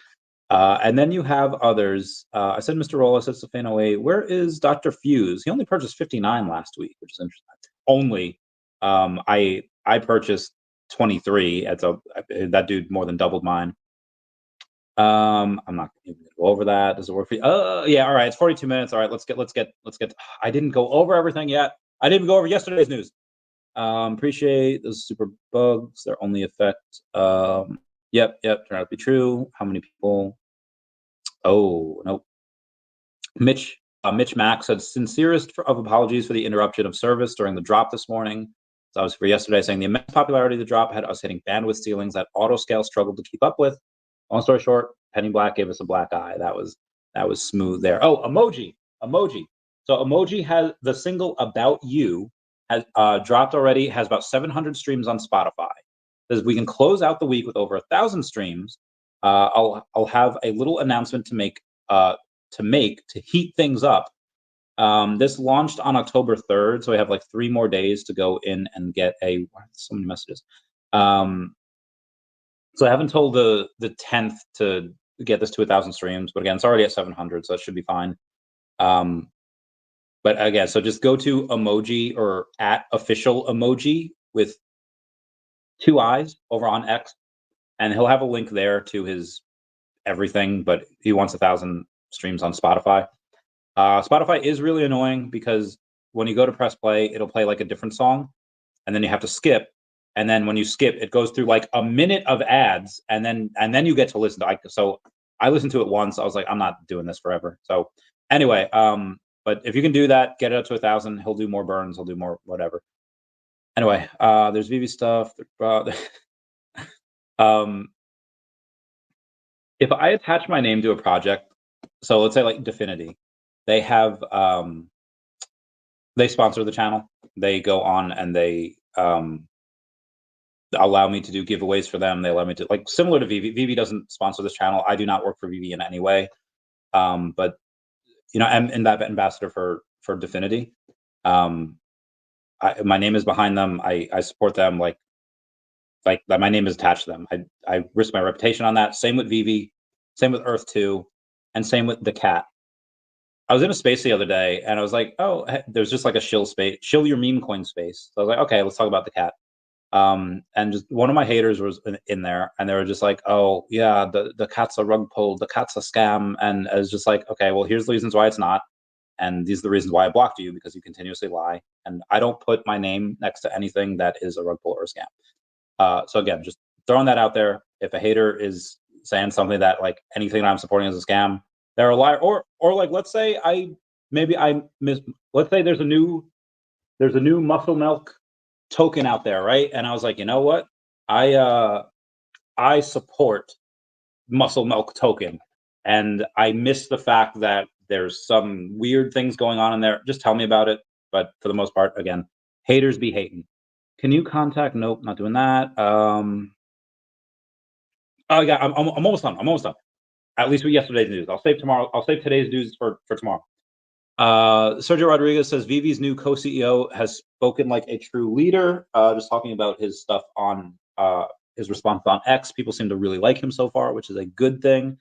And then you have others. I said Mr. Roll, I said Stefan 08. Where is Dr. Fuse? He only purchased 59 last week, which is interesting. Only. I purchased 23. That dude more than doubled mine. I'm not even gonna go over that. Does it work for you? Yeah, all right. It's 42 minutes. All right, let's get. I didn't go over everything yet. I didn't even go over yesterday's news. Appreciate those super bugs. Their only effect. Yep, turned out to be true. How many people? Oh, nope. Mitch Mack said, sincerest of apologies for the interruption of service during the drop this morning. So I was for yesterday saying the immense popularity of the drop had us hitting bandwidth ceilings that autoscale struggled to keep up with. Long story short, Penny Black gave us a black eye. That was smooth there. Oh, emoji. So emoji has the single About You has dropped already. Has about 700 streams on Spotify. Says we can close out the week with over 1,000 streams. I'll have a little announcement to make to heat things up. This launched on October 3rd, so we have like 3 more days to go in and get so many messages. So I haven't told the 10th to get this to 1,000 streams, but again, it's already at 700, so it should be fine. But again, so just go to emoji or at official emoji with 2 eyes over on X, and he'll have a link there to his everything, but he wants 1,000 streams on Spotify. Spotify is really annoying because when you go to press play, it'll play like a different song, and then you have to skip. And then when you skip, it goes through like a minute of ads, and then you get to listen to. So I listened to it once. I was like, I'm not doing this forever. So anyway, but if you can do that, get it up to 1,000. He'll do more burns. He'll do more whatever. Anyway, there's VeVe stuff. If I attach my name to a project, so let's say like Definity, they have they sponsor the channel. They go on and they allow me to do giveaways for them. They allow me to, like, similar to VeVe. VeVe doesn't sponsor this channel. I do not work for VeVe in any way. But I'm in that ambassador for Definity. My name is behind them. I support them. Like my name is attached to them. I risk my reputation on that. Same with VeVe, same with Earth 2, and same with the cat. I was in a space the other day and I was like, oh, there's just like a shill your meme coin space. So I was like, okay, let's talk about the cat. And just one of my haters was in there and they were just like, oh yeah, the cat's a rug pull, the cat's a scam. And I was just like, okay, well, here's the reasons why it's not. And these are the reasons why I blocked you, because you continuously lie. And I don't put my name next to anything that is a rug pull or a scam. So again, just throwing that out there. If a hater is saying something that, like, anything that I'm supporting is a scam, they're a liar. Or like, let's say let's say there's a new muscle milk token out there, right? And I was like, you know what? I support muscle milk token, and I miss the fact that there's some weird things going on in there. Just tell me about it. But for the most part, again, haters be hating. Can you contact? Nope, not doing that. Oh yeah, I'm almost done. I'm almost done. At least with yesterday's news. I'll save tomorrow. I'll save today's news for tomorrow. Sergio Rodriguez says VeVe's new co-CEO has spoken like a true leader. Just talking about his stuff on his response on X. People seem to really like him so far, which is a good thing.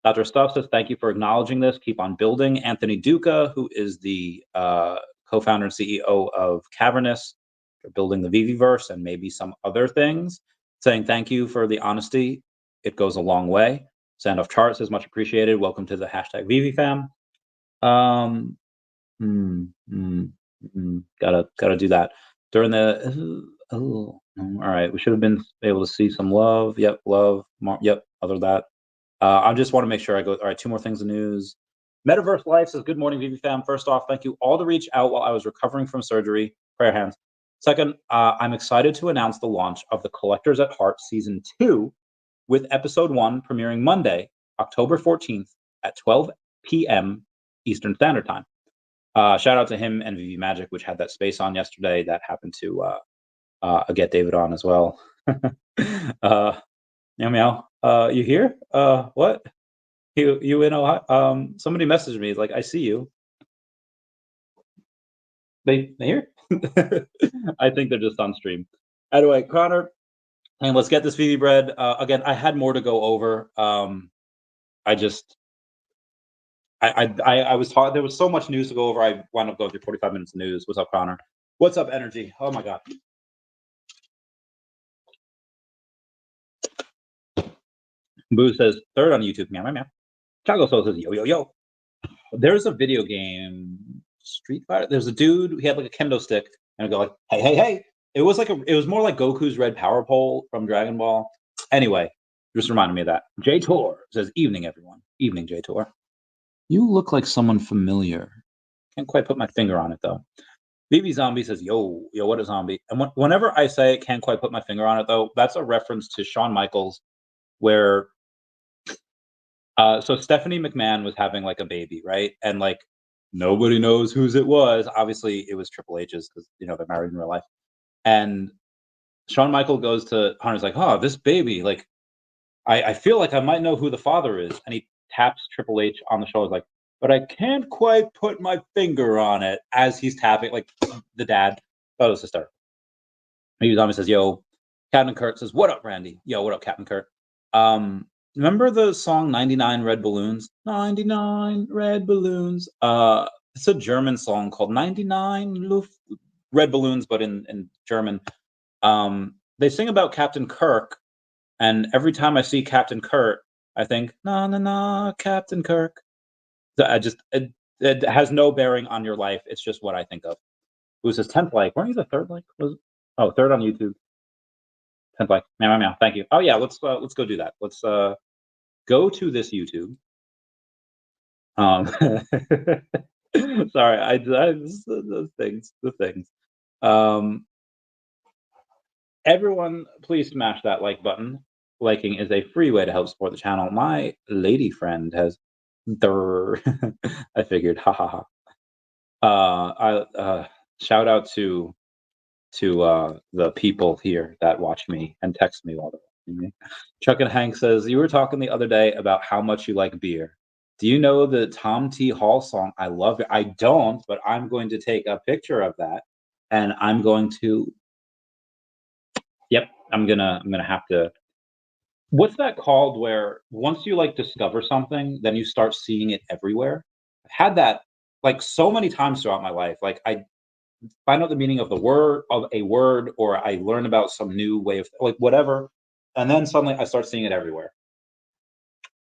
Dr. Stuff says, thank you for acknowledging this. Keep on building. Anthony Duca, who is the co-founder and CEO of Cavernous, for building the VeVeVerse and maybe some other things, saying thank you for the honesty. It goes a long way. Sandoff Chart says, much appreciated. Welcome to the hashtag VeVe fam. Gotta do that during the. All right, we should have been able to see some love. Yep, love. Yep, other that. I just want to make sure I go. All right, two more things in news. Metaverse Life says, good morning, VeVe fam. First off, thank you all to reach out while I was recovering from surgery. Prayer hands. Second, I'm excited to announce the launch of The Collectors at Heart Season 2, with Episode 1 premiering Monday, October 14th at 12 p.m. Eastern Standard Time. Shout out to him and VeVe Magic, which had that space on yesterday. That happened to get David on as well. Meow meow. You here? What? You in Ohio? Somebody messaged me like, I see you. They here? I think they're just on stream. Anyway, Connor, and let's get this VeVe bread. Again, I had more to go over. I was taught there was so much news to go over. I wound up going through 45 minutes of news. What's up, Connor? What's up, Energy? Oh my God. Boo says third on YouTube. Meow meow meow. Chago Soul says yo yo yo. There's a video game, Street Fighter. There's a dude. He had like a kendo stick, and I go like, hey hey hey. It was more like Goku's red power pole from Dragon Ball. Anyway, just reminded me of that. J Tor says evening everyone. Evening J Tor. You look like someone familiar. Can't quite put my finger on it though. VeVe Zombie says, yo, what a zombie. And whenever I say can't quite put my finger on it though, that's a reference to Shawn Michaels, where so Stephanie McMahon was having like a baby, right? And like nobody knows whose it was. Obviously, it was Triple H's because they're married in real life. And Shawn Michael goes to Hunter's like, oh, this baby, like I feel like I might know who the father is. And he taps Triple H on the shoulder, like, but I can't quite put my finger on it, as he's tapping, like the dad. Oh, it was hysterical. Maybe Zombie says, yo. Captain Kurt says, what up, Randy? Yo, what up, Captain Kurt? Remember the song 99 Red Balloons? 99 Red Balloons. It's a German song called 99 Red Balloons, but in German. They sing about Captain Kirk, and every time I see Captain Kurt, I think, na na na, Captain Kirk. It has no bearing on your life. It's just what I think of. Who says 10th like? Weren't you the third like? Third on YouTube. 10th like. Meow meow meow. Thank you. Oh yeah, let's go do that. Let's go to this YouTube. Sorry, the things. Everyone, please smash that like button. Liking is a free way to help support the channel. My lady friend has I figured, ha ha ha. Shout out to to the people here that watch me and text me while they're watching me. Chuck and Hank says, you were talking the other day about how much you like beer. Do you know the Tom T. Hall song? I love it. I don't, but I'm going to take a picture of that and I'm going to, yep, I'm gonna have to. What's that called where once you like discover something, then you start seeing it everywhere? I've had that like so many times throughout my life. Like I find out the meaning of the word of a word, or I learn about some new way of like whatever, and then suddenly I start seeing it everywhere.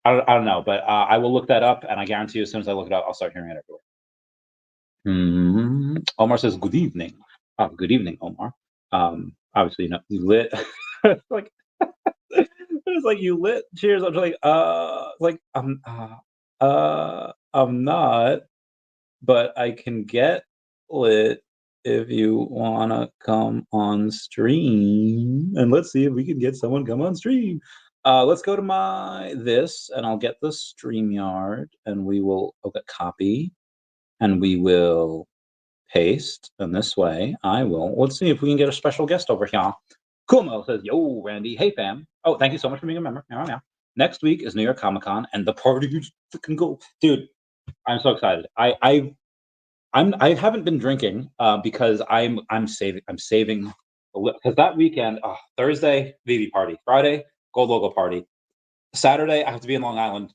I don't know, but I will look that up, and I guarantee you, as soon as I look it up, I'll start hearing it everywhere. Omar says, "Good evening." Good evening, Omar. Obviously, you lit. It's like it's like you lit. Cheers. I'm just like I'm not, but I can get lit if you wanna come on stream, and let's see if we can get someone come on stream. Let's go to my this, and I'll get the StreamYard, and we will okay, copy, and we will paste, and this way I will let's see if we can get a special guest over here. Kumo says, "Yo, Randy. Hey, fam. Oh, thank you so much for being a member. Meow. Next week is New York Comic Con, and the party is freaking go, dude. I'm so excited. I haven't been drinking because I'm saving because that weekend Thursday VeVe party, Friday Gold Logo party, Saturday I have to be in Long Island,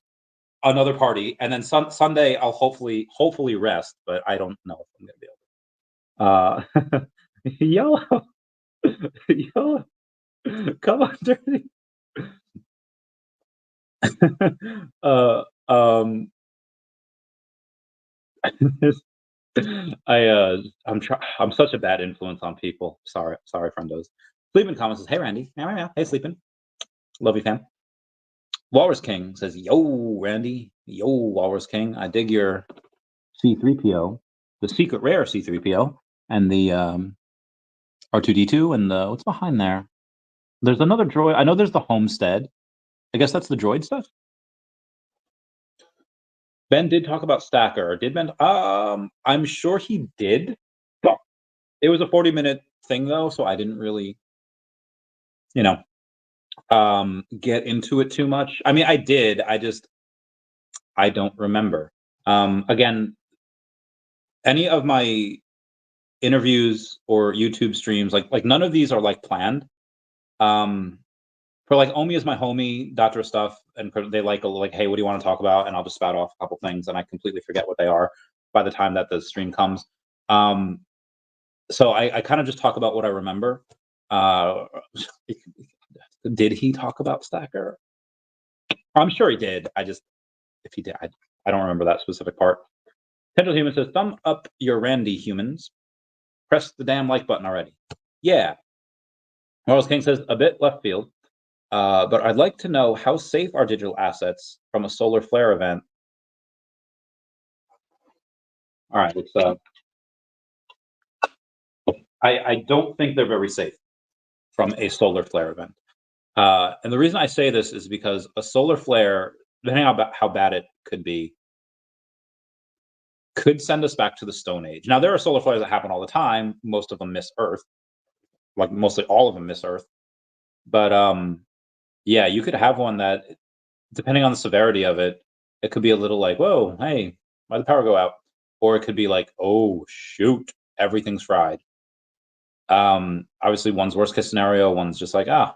another party, and then Sunday I'll hopefully rest, but I don't know if I'm gonna be able to. Yellow, yellow, come on, dirty. uh, um, I'm such a bad influence on people. Sorry, friendos. Sleeping comments says, "Hey Randy, meow. Hey sleeping, love you fam." Walrus King says, "Yo Randy, yo Walrus King, I dig your C3PO, the secret rare C3PO, and the R2D2, and the what's behind there? There's another droid. I know there's the Homestead. I guess that's the droid stuff." Ben did talk about Stacker. Did Ben? I'm sure he did. It was a 40-minute thing though, so I didn't really, you know, get into it too much. I mean, I did. I don't remember. Again, any of my interviews or YouTube streams, like none of these are like planned. Um, for like Omi is my homie, Doctor Stuff, and they like, hey, what do you want to talk about? And I'll just spout off a couple things, and I completely forget what they are by the time that the stream comes. So I kind of just talk about what I remember. Uh, did he talk about Stacker? I'm sure he did. If he did, I don't remember that specific part. Potential Human says, thumb up your Randy humans. Press the damn like button already. Yeah. Morals King says, a bit left field. But I'd like to know how safe are digital assets from a solar flare event. All right, let's I don't think they're very safe from a solar flare event. And the reason I say this is because a solar flare, depending on how bad it could be, could send us back to the Stone Age. Now, there are solar flares that happen all the time. Most of them miss Earth. Like mostly all of them miss Earth. But yeah, you could have one that, depending on the severity of it, it could be a little like, whoa, hey, why'd the power go out? Or it could be like, oh shoot, everything's fried. Obviously one's worst case scenario, one's just like, gotta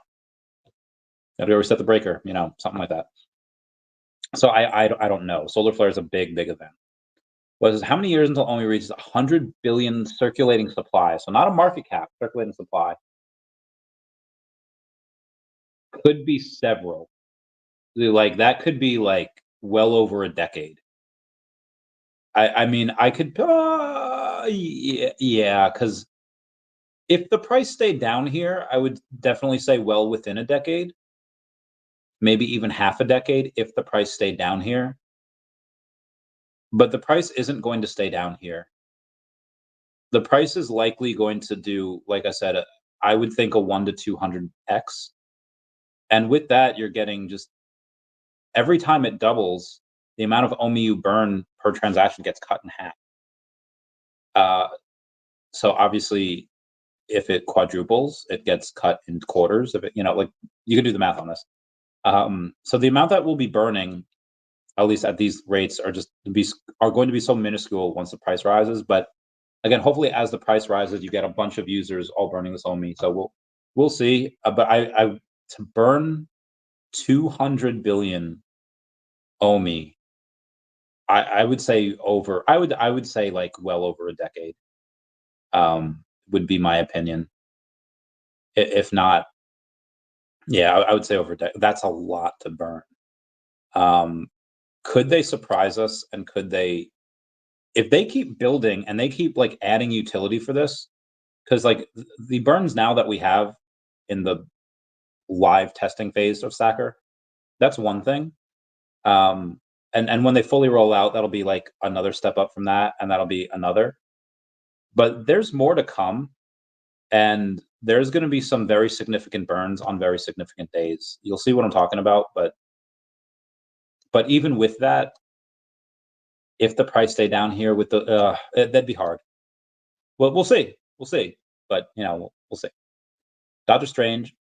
go reset the breaker, something like that. So I don't know. Solar flare is a big event. Was how many years until Omi reaches 100 billion circulating supply? So not a market cap, circulating supply. Could be several. Like that could be like well over a decade. I mean, I could, yeah, because if the price stayed down here, I would definitely say well within a decade, maybe even half a decade if the price stayed down here. But the price isn't going to stay down here. The price is likely going to do, like I said, I would think a 1 to 200x. And with that, you're getting just every time it doubles, the amount of Omi you burn per transaction gets cut in half. So obviously, if it quadruples, it gets cut in quarters. If it, like you can do the math on this. So the amount that we'll be burning, at least at these rates, are going to be so minuscule once the price rises. But again, hopefully, as the price rises, you get a bunch of users all burning this Omi. So we'll see. But I to burn 200 billion Omi, I would say I would say like well over a decade. Would be my opinion. If not, yeah, I would say over a decade. That's a lot to burn. Could they surprise us? And could they, if they keep building and they keep like adding utility for this, because like the burns now that we have in the live testing phase of Stacker, that's one thing. And when they fully roll out, that'll be like another step up from that, and that'll be another. But there's more to come, and there's going to be some very significant burns on very significant days. You'll see what I'm talking about, but even with that, if the price stay down here with the that'd be hard. Well, we'll see. We'll see. But we'll see. Doctor Strange.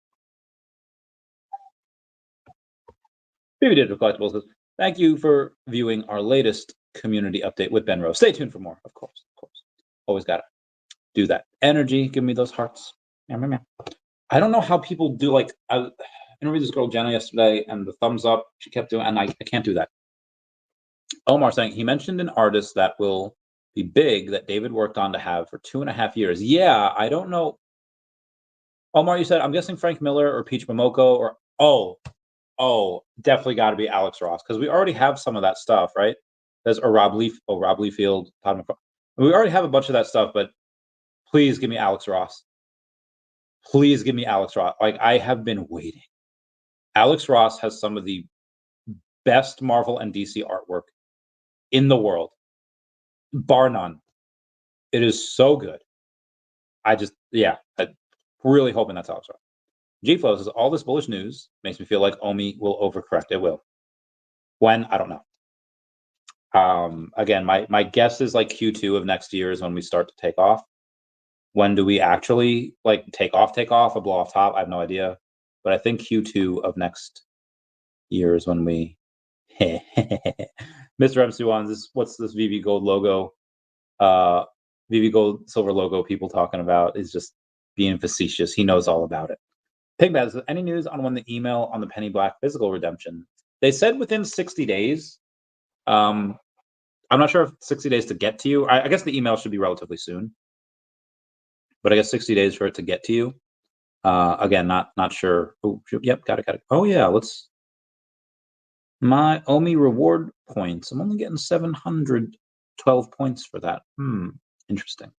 VeVe Digital Collectibles says, thank you for viewing our latest community update with Ben Rose. Stay tuned for more, of course. Always gotta do that. Energy, give me those hearts. I don't know how people do, like, I interviewed this girl Jenna yesterday, and the thumbs up she kept doing, and I can't do that. Omar saying he mentioned an artist that will be big that David worked on to have for 2.5 years. Yeah, I don't know. Omar, you said, I'm guessing Frank Miller or Peach Momoko or definitely got to be Alex Ross, because we already have some of that stuff, right? There's a Rob Liefeld, we already have a bunch of that stuff, but please give me Alex Ross. Please give me Alex Ross. Like, I have been waiting. Alex Ross has some of the best Marvel and DC artwork in the world, bar none. It is so good. I'm really hoping that's Alex Ross. G-Flow says, all this bullish news makes me feel like Omi will overcorrect. It will. When? I don't know. Again, my guess is like Q2 of next year is when we start to take off. When do we actually like take off or blow off top? I have no idea. But I think Q2 of next year is when we Mr. M. Suwan, what's this VeVe Gold logo? VeVe Gold silver logo people talking about is just being facetious. He knows all about it. Pigbaz, any news on when the email on the Penny Black physical redemption? They said within 60 days. I'm not sure if 60 days to get to you. I guess the email should be relatively soon, but I guess 60 days for it to get to you. Again, not sure. Oh, yep, got it. Oh yeah, my Omi reward points. I'm only getting 712 points for that. Interesting.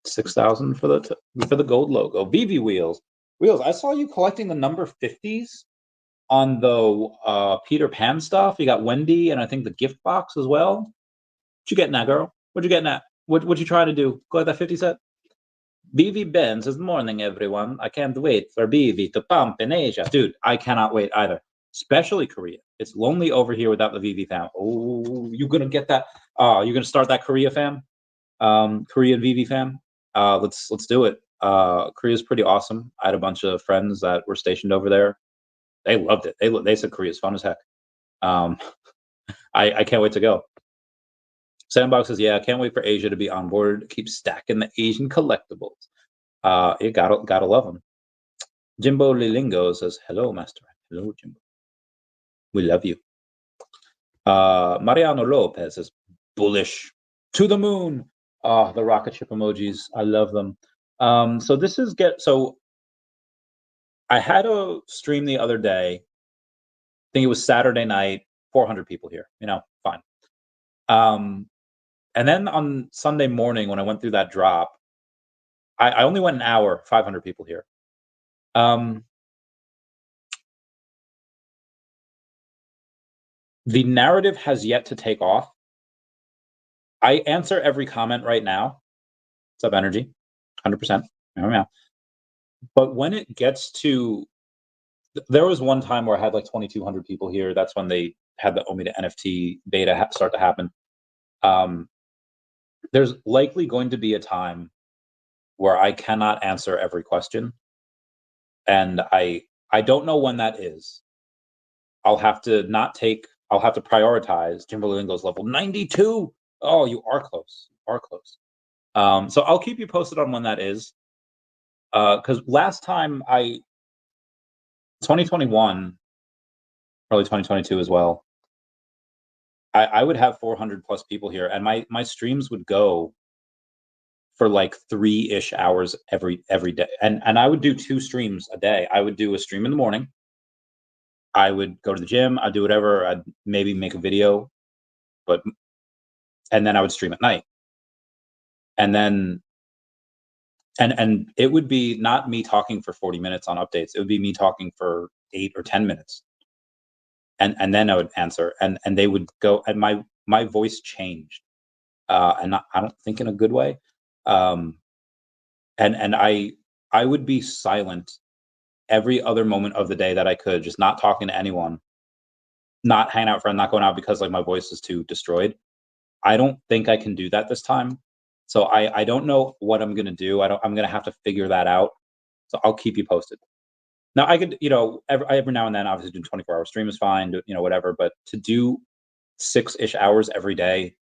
6,000 for the gold logo. VeVe wheels. I saw you collecting the number 50s on the Peter Pan stuff. You got Wendy and I think the gift box as well. What you getting at, girl? What you getting at? What you trying to do? Collect that 50 set? VeVe Ben says, morning, everyone. I can't wait for VeVe to pump in Asia. Dude, I cannot wait either. Especially Korea. It's lonely over here without the VeVe fam. Oh, you gonna get that? You're gonna start that Korea fam? Korean VeVe fam? Let's do it. Korea's pretty awesome. I had a bunch of friends that were stationed over there. They loved it. They said Korea's fun as heck. I can't wait to go. Sandbox says, yeah, I can't wait for Asia to be on board. Keep stacking the Asian collectibles. You gotta love them. Jimbo Lilingo says, hello, master. Hello, Jimbo. We love you. Mariano Lopez says, bullish to the moon. The rocket ship emojis. I love them. So I had a stream the other day. I think it was Saturday night, 400 people here, fine. And then on Sunday morning, when I went through that drop, I only went an hour, 500 people here. The narrative has yet to take off. I answer every comment right now. What's up, energy? 100%. But when it gets to, there was one time where I had like 2,200 people here. That's when they had the Omi to NFT beta start to happen. there's likely going to be a time where I cannot answer every question, and I don't know when that is. I'll have to not take. I'll have to prioritize. Timberlingo's level 92. Oh, you are close. You are close. So I'll keep you posted on when that is. Because last time 2021, probably 2022 as well. I would have 400 plus people here, and my streams would go for like 3-ish hours every day, and I would do 2 streams a day. I would do a stream in the morning. I would go to the gym. I'd do whatever. I'd maybe make a video, but and then I would stream at night, and then and it would be not me talking for 40 minutes on updates. It would be me talking for 8 or 10 minutes, and then I would answer, and they would go, and my voice changed, and not, I don't think in a good way, um, and I would be silent every other moment of the day that I could, just not talking to anyone, not hanging out with friends, not going out because like my voice is too destroyed. I don't think I can do that this time. So I don't know what I'm gonna do. I'm gonna have to figure that out. So I'll keep you posted. Now I could, every now and then, obviously doing 24-hour stream is fine, whatever. But to do 6-ish hours every day.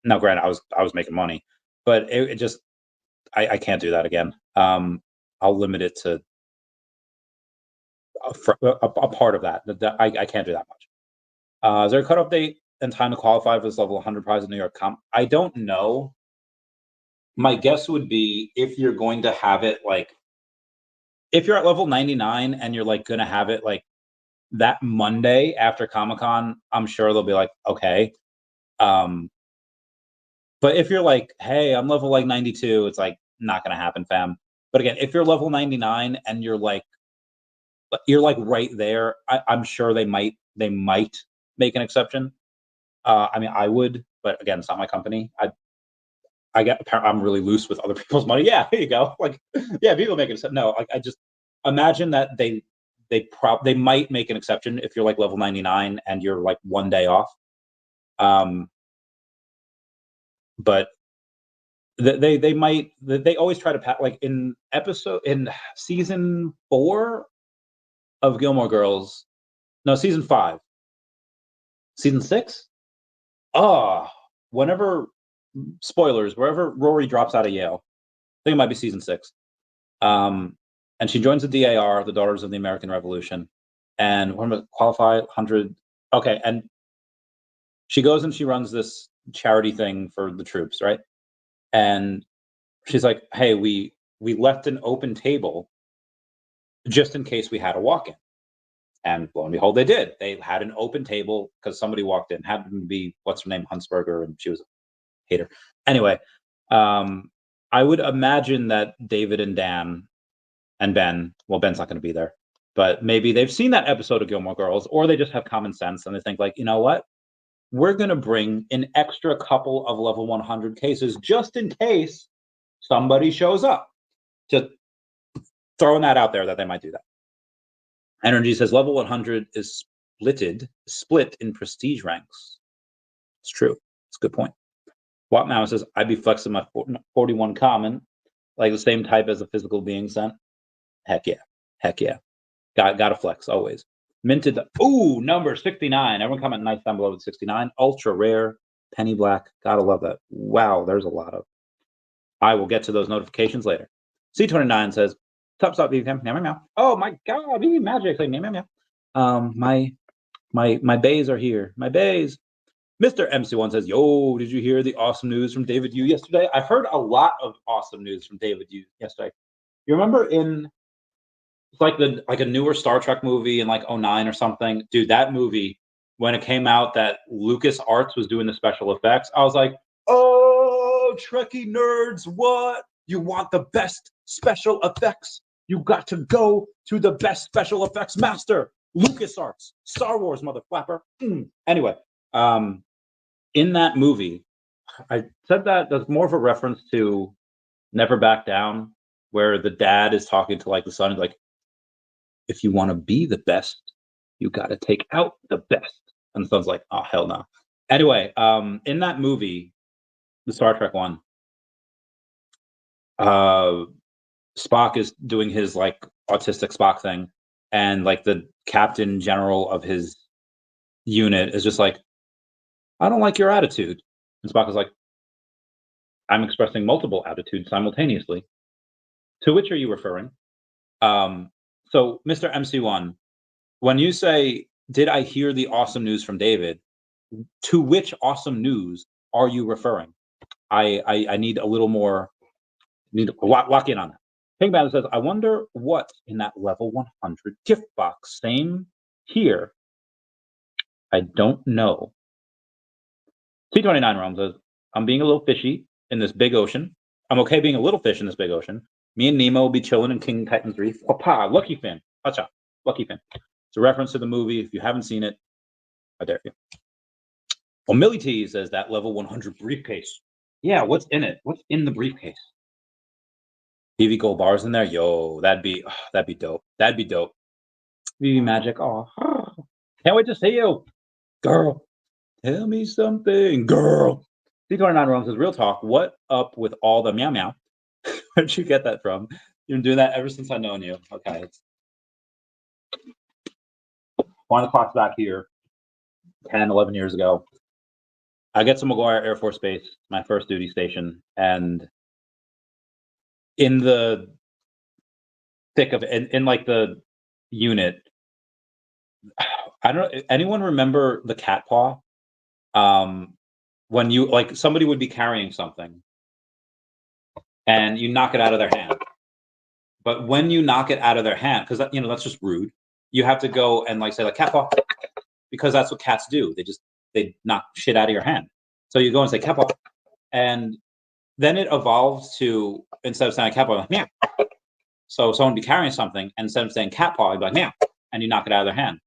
Now, granted, I was making money, but it just I can't do that again. I'll limit it to a part of that. I can't do that much. Is there a cutoff date and time to qualify for this level 100 prize in New York Comp? I don't know. My guess would be if you're going to have it like if you're at level 99 and you're like gonna have it like that Monday after Comic-Con, I'm sure they'll be like, okay. Um, but if you're like, hey, I'm level like 92, it's like not gonna happen, fam. But again, if you're level 99 and you're like right there, I'm sure they might make an exception. I mean, I would, but again, it's not my company. I'm really loose with other people's money. Yeah, here you go. Like, yeah, people make it. No, like I just imagine that they might make an exception if you're like level 99 and you're like one day off. Um, but they might they always try to like in season 4 of Gilmore Girls. No, season 5, season 6. Ah, whenever spoilers, wherever Rory drops out of Yale, I think it might be season 6. Um, and she joins the DAR, the Daughters of the American Revolution, and when we qualify 100. Okay, and she goes and she runs this charity thing for the troops, right? And she's like, "Hey, we left an open table just in case we had a walk-in." And lo and behold, they did. They had an open table because somebody walked in. Happened to be what's her name, Huntsberger, and she was a hater. Anyway, I would imagine that David and Dan and Ben, well, Ben's not going to be there, but maybe they've seen that episode of Gilmore Girls, or they just have common sense and they think like, you know what? We're going to bring an extra couple of level 100 cases just in case somebody shows up. Just throwing that out there that they might do that. Energy says level 100 is split in prestige ranks. It's true. It's a good point. Wattmouse says, I'd be flexing my 41 common, like the same type as a physical being sent. Heck yeah. Heck yeah. Gotta flex always. Minted. Ooh, number 69. Everyone comment nice down below with 69. Ultra rare. Penny black. Gotta love that. Wow, there's a lot of. I will get to those notifications later. C29 says, top stop VeVe. Meow, meow, meow. Oh my god, magic. Meow, meow, meow. My bays are here. My bays. Mr. MC1 says, yo, did you hear the awesome news from David Yu yesterday? I heard a lot of awesome news from David Yu yesterday. You remember it's like a newer Star Trek movie in like '09 or something. Dude, that movie, when it came out that Lucas Arts was doing the special effects, I was like, oh, Trekkie nerds, what? You want the best special effects? You got to go to the best special effects master, Lucas Arts, Star Wars, mother flapper. Anyway, in that movie, I said that that's more of a reference to Never Back Down, where the dad is talking to like the son, like, if you want to be the best, you got to take out the best. And the son's like, oh, hell no. Anyway, in that movie, the Star Trek one. Uh, Spock is doing his like autistic Spock thing, and like the captain general of his unit is just like, I don't like your attitude. And Spock is like, I'm expressing multiple attitudes simultaneously. To which are you referring? So, Mr. MC1, when you say, did I hear the awesome news from David? To which awesome news are you referring? I need a little more, need to lock in on that. Pink Panther says, I wonder what's in that level 100 gift box. Same here. I don't know. T29 Rome says, I'm being a little fishy in this big ocean. I'm okay being a little fish in this big ocean. Me and Nemo will be chilling in King Titan's Reef. Papa, Lucky Fin. Hacha, Lucky Fin. It's a reference to the movie. If you haven't seen it, I dare you. Well, Millie T says that level 100 briefcase. Yeah, what's in it? What's in the briefcase? VeVe Gold bars in there? Yo, that'd be dope. That'd be dope. VeVe Magic. Oh, can't wait to see you. Girl, tell me something. Girl. C29 Rome says, real talk, what up with all the meow meow? Where'd you get that from? You've been doing that ever since I've known you. Okay. One of the clocks back here 10, 11 years ago. I get to McGuire Air Force Base, my first duty station, and in the thick of it, in like the unit, I don't know, anyone remember the cat paw? When you, like, somebody would be carrying something and you knock it out of their hand. But when you knock it out of their hand, because that's just rude, you have to go and like say like cat paw, because that's what cats do. They knock shit out of your hand. So you go and say cat paw, and then it evolves to, instead of saying cat paw, like, meow. So someone would be carrying something, and instead of saying cat paw, you'd be like meow, and you knock it out of their hand.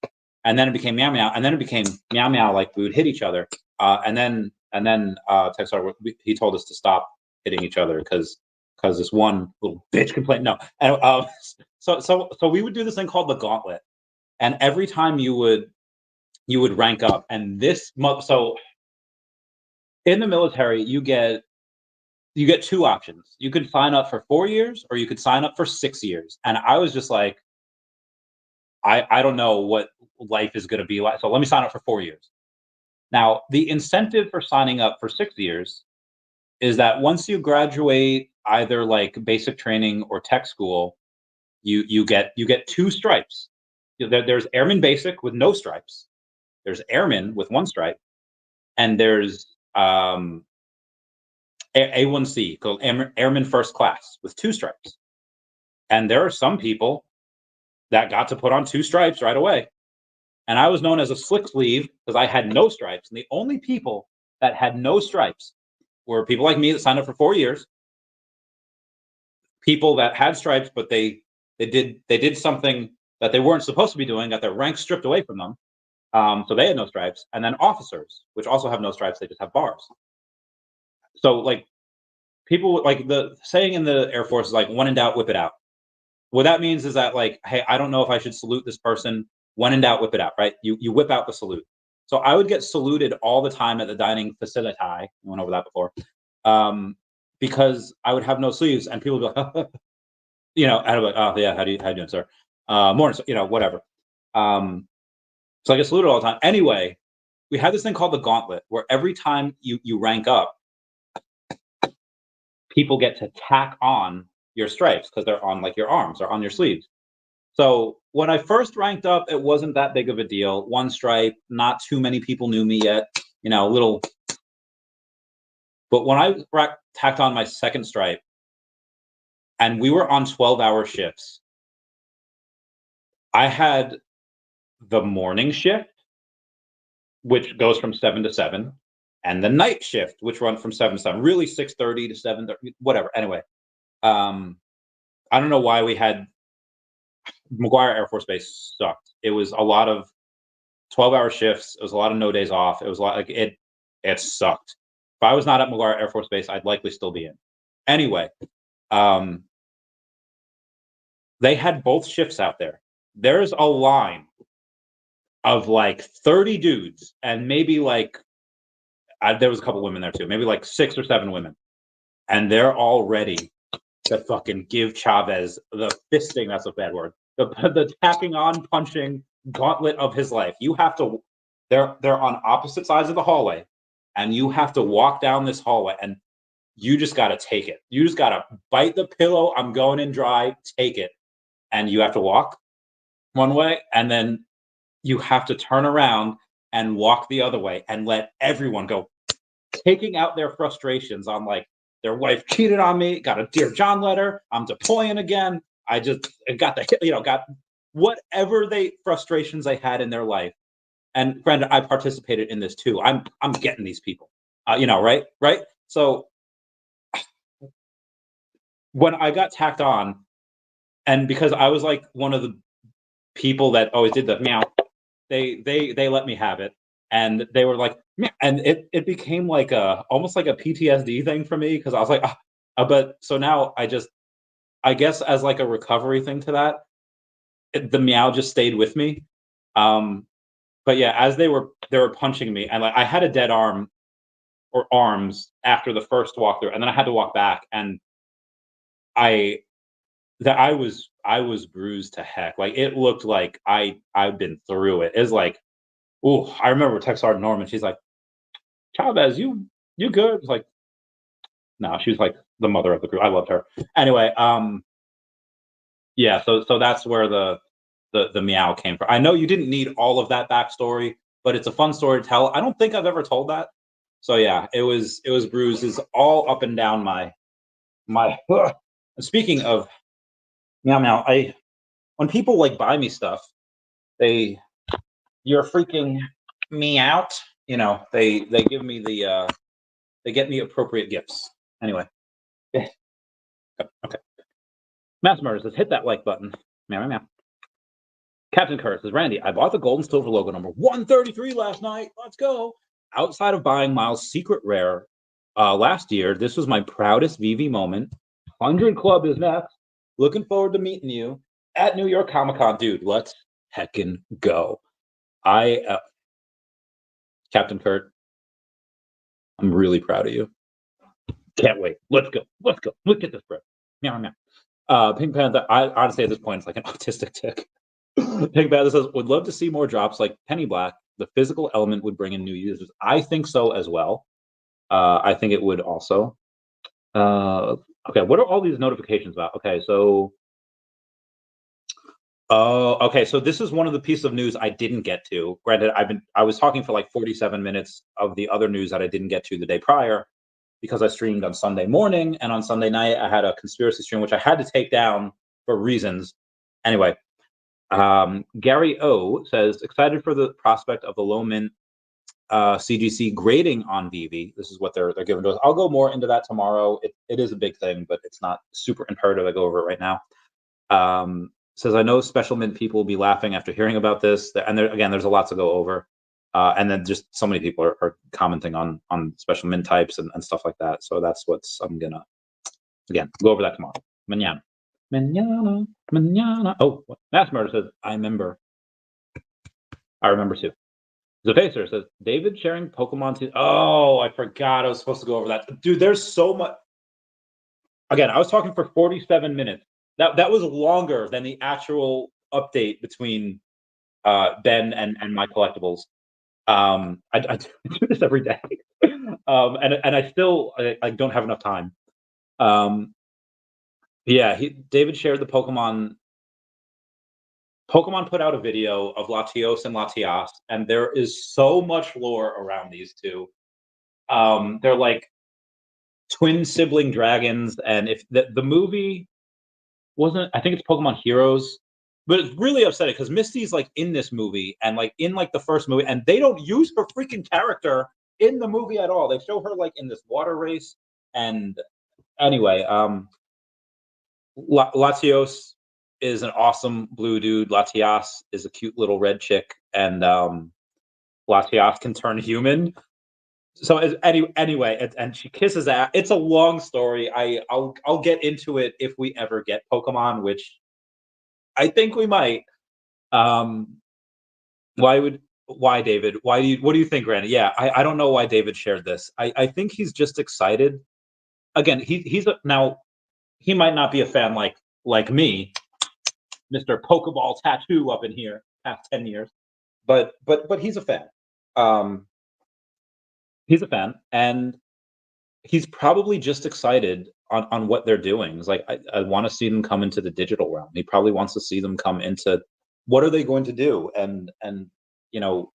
And then it became meow meow, and then it became meow meow, like we would hit each other. And then Texar, he told us to stop hitting each other because this one little bitch complained. No, and so we would do this thing called the gauntlet, and every time you would rank up, and so in the military you get two options. You could sign up for 4 years, or you could sign up for 6 years. And I was just like, I don't know what life is going to be like, so let me sign up for 4 years. Now, the incentive for signing up for 6 years is that once you graduate either like basic training or tech school, you get 2 stripes. There's Airman Basic with no stripes. There's Airman with 1 stripe, and there's A1C called Airman First Class with 2 stripes. And there are some people that got to put on 2 stripes right away. And I was known as a slick sleeve because I had no stripes. And the only people that had no stripes were people like me that signed up for 4 years, people that had stripes, but they did something that they weren't supposed to be doing, got their rank stripped away from them. So they had no stripes. And then officers, which also have no stripes, they just have bars. So like people, like the saying in the Air Force is like, when in doubt, whip it out. What that means is that, like, hey, I don't know if I should salute this person. When in doubt, whip it out, right? You whip out the salute. So I would get saluted all the time at the dining facility. I went over that before. Because I would have no sleeves, and people would be like, and I'd be like, oh yeah, how you doing, sir? Morning, whatever. So I get saluted all the time. Anyway, we had this thing called the gauntlet, where every time you rank up, people get to tack on your stripes because they're on like your arms or on your sleeves. So when I first ranked up, it wasn't that big of a deal. 1 stripe, not too many people knew me yet, a little. But when I tacked on my 2nd stripe, and we were on 12-hour shifts, I had the morning shift, which goes from 7 to 7, and the night shift, which runs from 7 to 7, really 6:30 to 7:30, whatever. Anyway, I don't know why we had McGuire Air Force Base sucked. It was a lot of 12-hour shifts. It was a lot of no days off. It was a lot, like it sucked. If I was not at McGuire Air Force Base, I'd likely still be in. Anyway, they had both shifts out there. There's a line of like 30 dudes and maybe like there was a couple women there too, maybe like 6 or 7 women, and they're all ready to fucking give Chavez the fisting. That's a bad word. The tacking on, punching gauntlet of his life. You have to. They're on opposite sides of the hallway, and you have to walk down this hallway, and you just got to take it. You just got to bite the pillow. I'm going in dry. Take it, and you have to walk one way, and then you have to turn around and walk the other way, and let everyone go, taking out their frustrations on like their wife cheated on me, got a Dear John letter, I'm deploying again. I got got whatever frustrations they had in their life. And granted, I participated in this too. I'm getting these people, right. So when I got tacked on, and because I was like one of the people that always did the meow, they let me have it, and they were like, meow, and it became like almost like a PTSD thing for me, because I was like, but so now I guess as like a recovery thing to that, the meow just stayed with me. But yeah, as they were punching me, and like I had a dead arm or arms after the first walkthrough, and then I had to walk back, and I was bruised to heck. Like it looked like I've been through it. It's like, oh, I remember Tech Sergeant Norman. She's like, Chavez, you good? It's like, no, she was like the mother of the group. I loved her. Anyway, yeah. So that's where the meow came from. I know you didn't need all of that backstory, but it's a fun story to tell. I don't think I've ever told that. So yeah, it was bruises all up and down my. Speaking of meow meow, when people like buy me stuff, you're freaking me out. They give me they get me appropriate gifts. Anyway, okay. Mass Murder says hit that like button. Meow meow meow. Captain Curtis says, Randy, I bought the gold and silver logo number 133 last night. Let's go. Outside of buying Miles' secret rare last year, this was my proudest VeVe moment. 100 Club is next. Looking forward to meeting you at New York Comic Con. Dude, let's heckin' go. Captain Kurt, I'm really proud of you. Can't wait. Let's go. Let's go. Look at this, bro. Meow, meow. Pink Panther, I honestly at this point, it's like an autistic tick. Pink Panther says, would love to see more drops like Penny Black. The physical element would bring in new users. I think so as well. I think it would also. Okay, what are all these notifications about? Okay, so this is one of the pieces of news I didn't get to. Granted, I was talking for like 47 minutes of the other news that I didn't get to the day prior, because I streamed on Sunday morning, and on Sunday night I had a conspiracy stream which I had to take down for reasons. Anyway, Gary O says, excited for the prospect of the low mint CGC grading on VeVe. This is what they're giving to us. I'll go more into that tomorrow. It is a big thing, but it's not super imperative I go over it right now. Says, I know special mint people will be laughing after hearing about this. And again, there's a lot to go over. And then just so many people are commenting on special mint types and stuff like that. So that's I'm gonna, again, go over that tomorrow. Mañana. Mañana. Mañana. Oh, Mass Murder says, I remember too. Zafacer says, David sharing Pokemon. Oh, I forgot I was supposed to go over that. Dude, there's so much. Again, I was talking for 47 minutes. That was longer than the actual update between Ben and my collectibles. I do this every day, and I still I don't have enough time. Yeah, David shared the Pokemon. Pokemon put out a video of Latios and Latias, and there is so much lore around these two. They're like twin sibling dragons, and if the movie wasn't, I think it's Pokemon Heroes, but it's really upsetting because Misty's like in this movie and like in like the first movie, and they don't use her freaking character in the movie at all. They show her like in this water race, and anyway, Latios is an awesome blue dude. Latias is a cute little red chick, and Latias can turn human. So anyway, and she kisses ass. It's a long story. I'll get into it if we ever get Pokemon, which I think we might. Why would why, David? What do you think, Randy? Yeah, I don't know why David shared this. I think he's just excited. Again, now he might not be a fan like me, Mr. Pokeball Tattoo up in here, past 10 years. But he's a fan. Um, he's a fan, and he's probably just excited on what they're doing. It's like I want to see them come into the digital realm. He probably wants to see them come into what are they going to do, and you know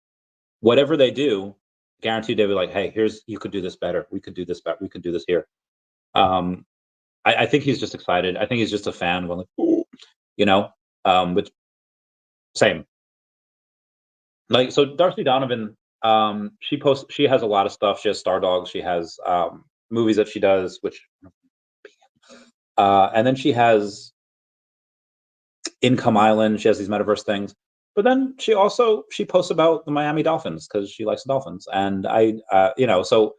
whatever they do, guaranteed they be like, hey, here's you could do this better. We could do this better. We could do this here. Um, I think he's just excited. I think he's just a fan. Well, like, ooh, you know, but same. Like so, Darcy Donovan, she has a lot of stuff. She has Star Dogs. She has movies that she does, which and then she has Income Island. She has these metaverse things. But then she posts about the Miami Dolphins because she likes the Dolphins, and so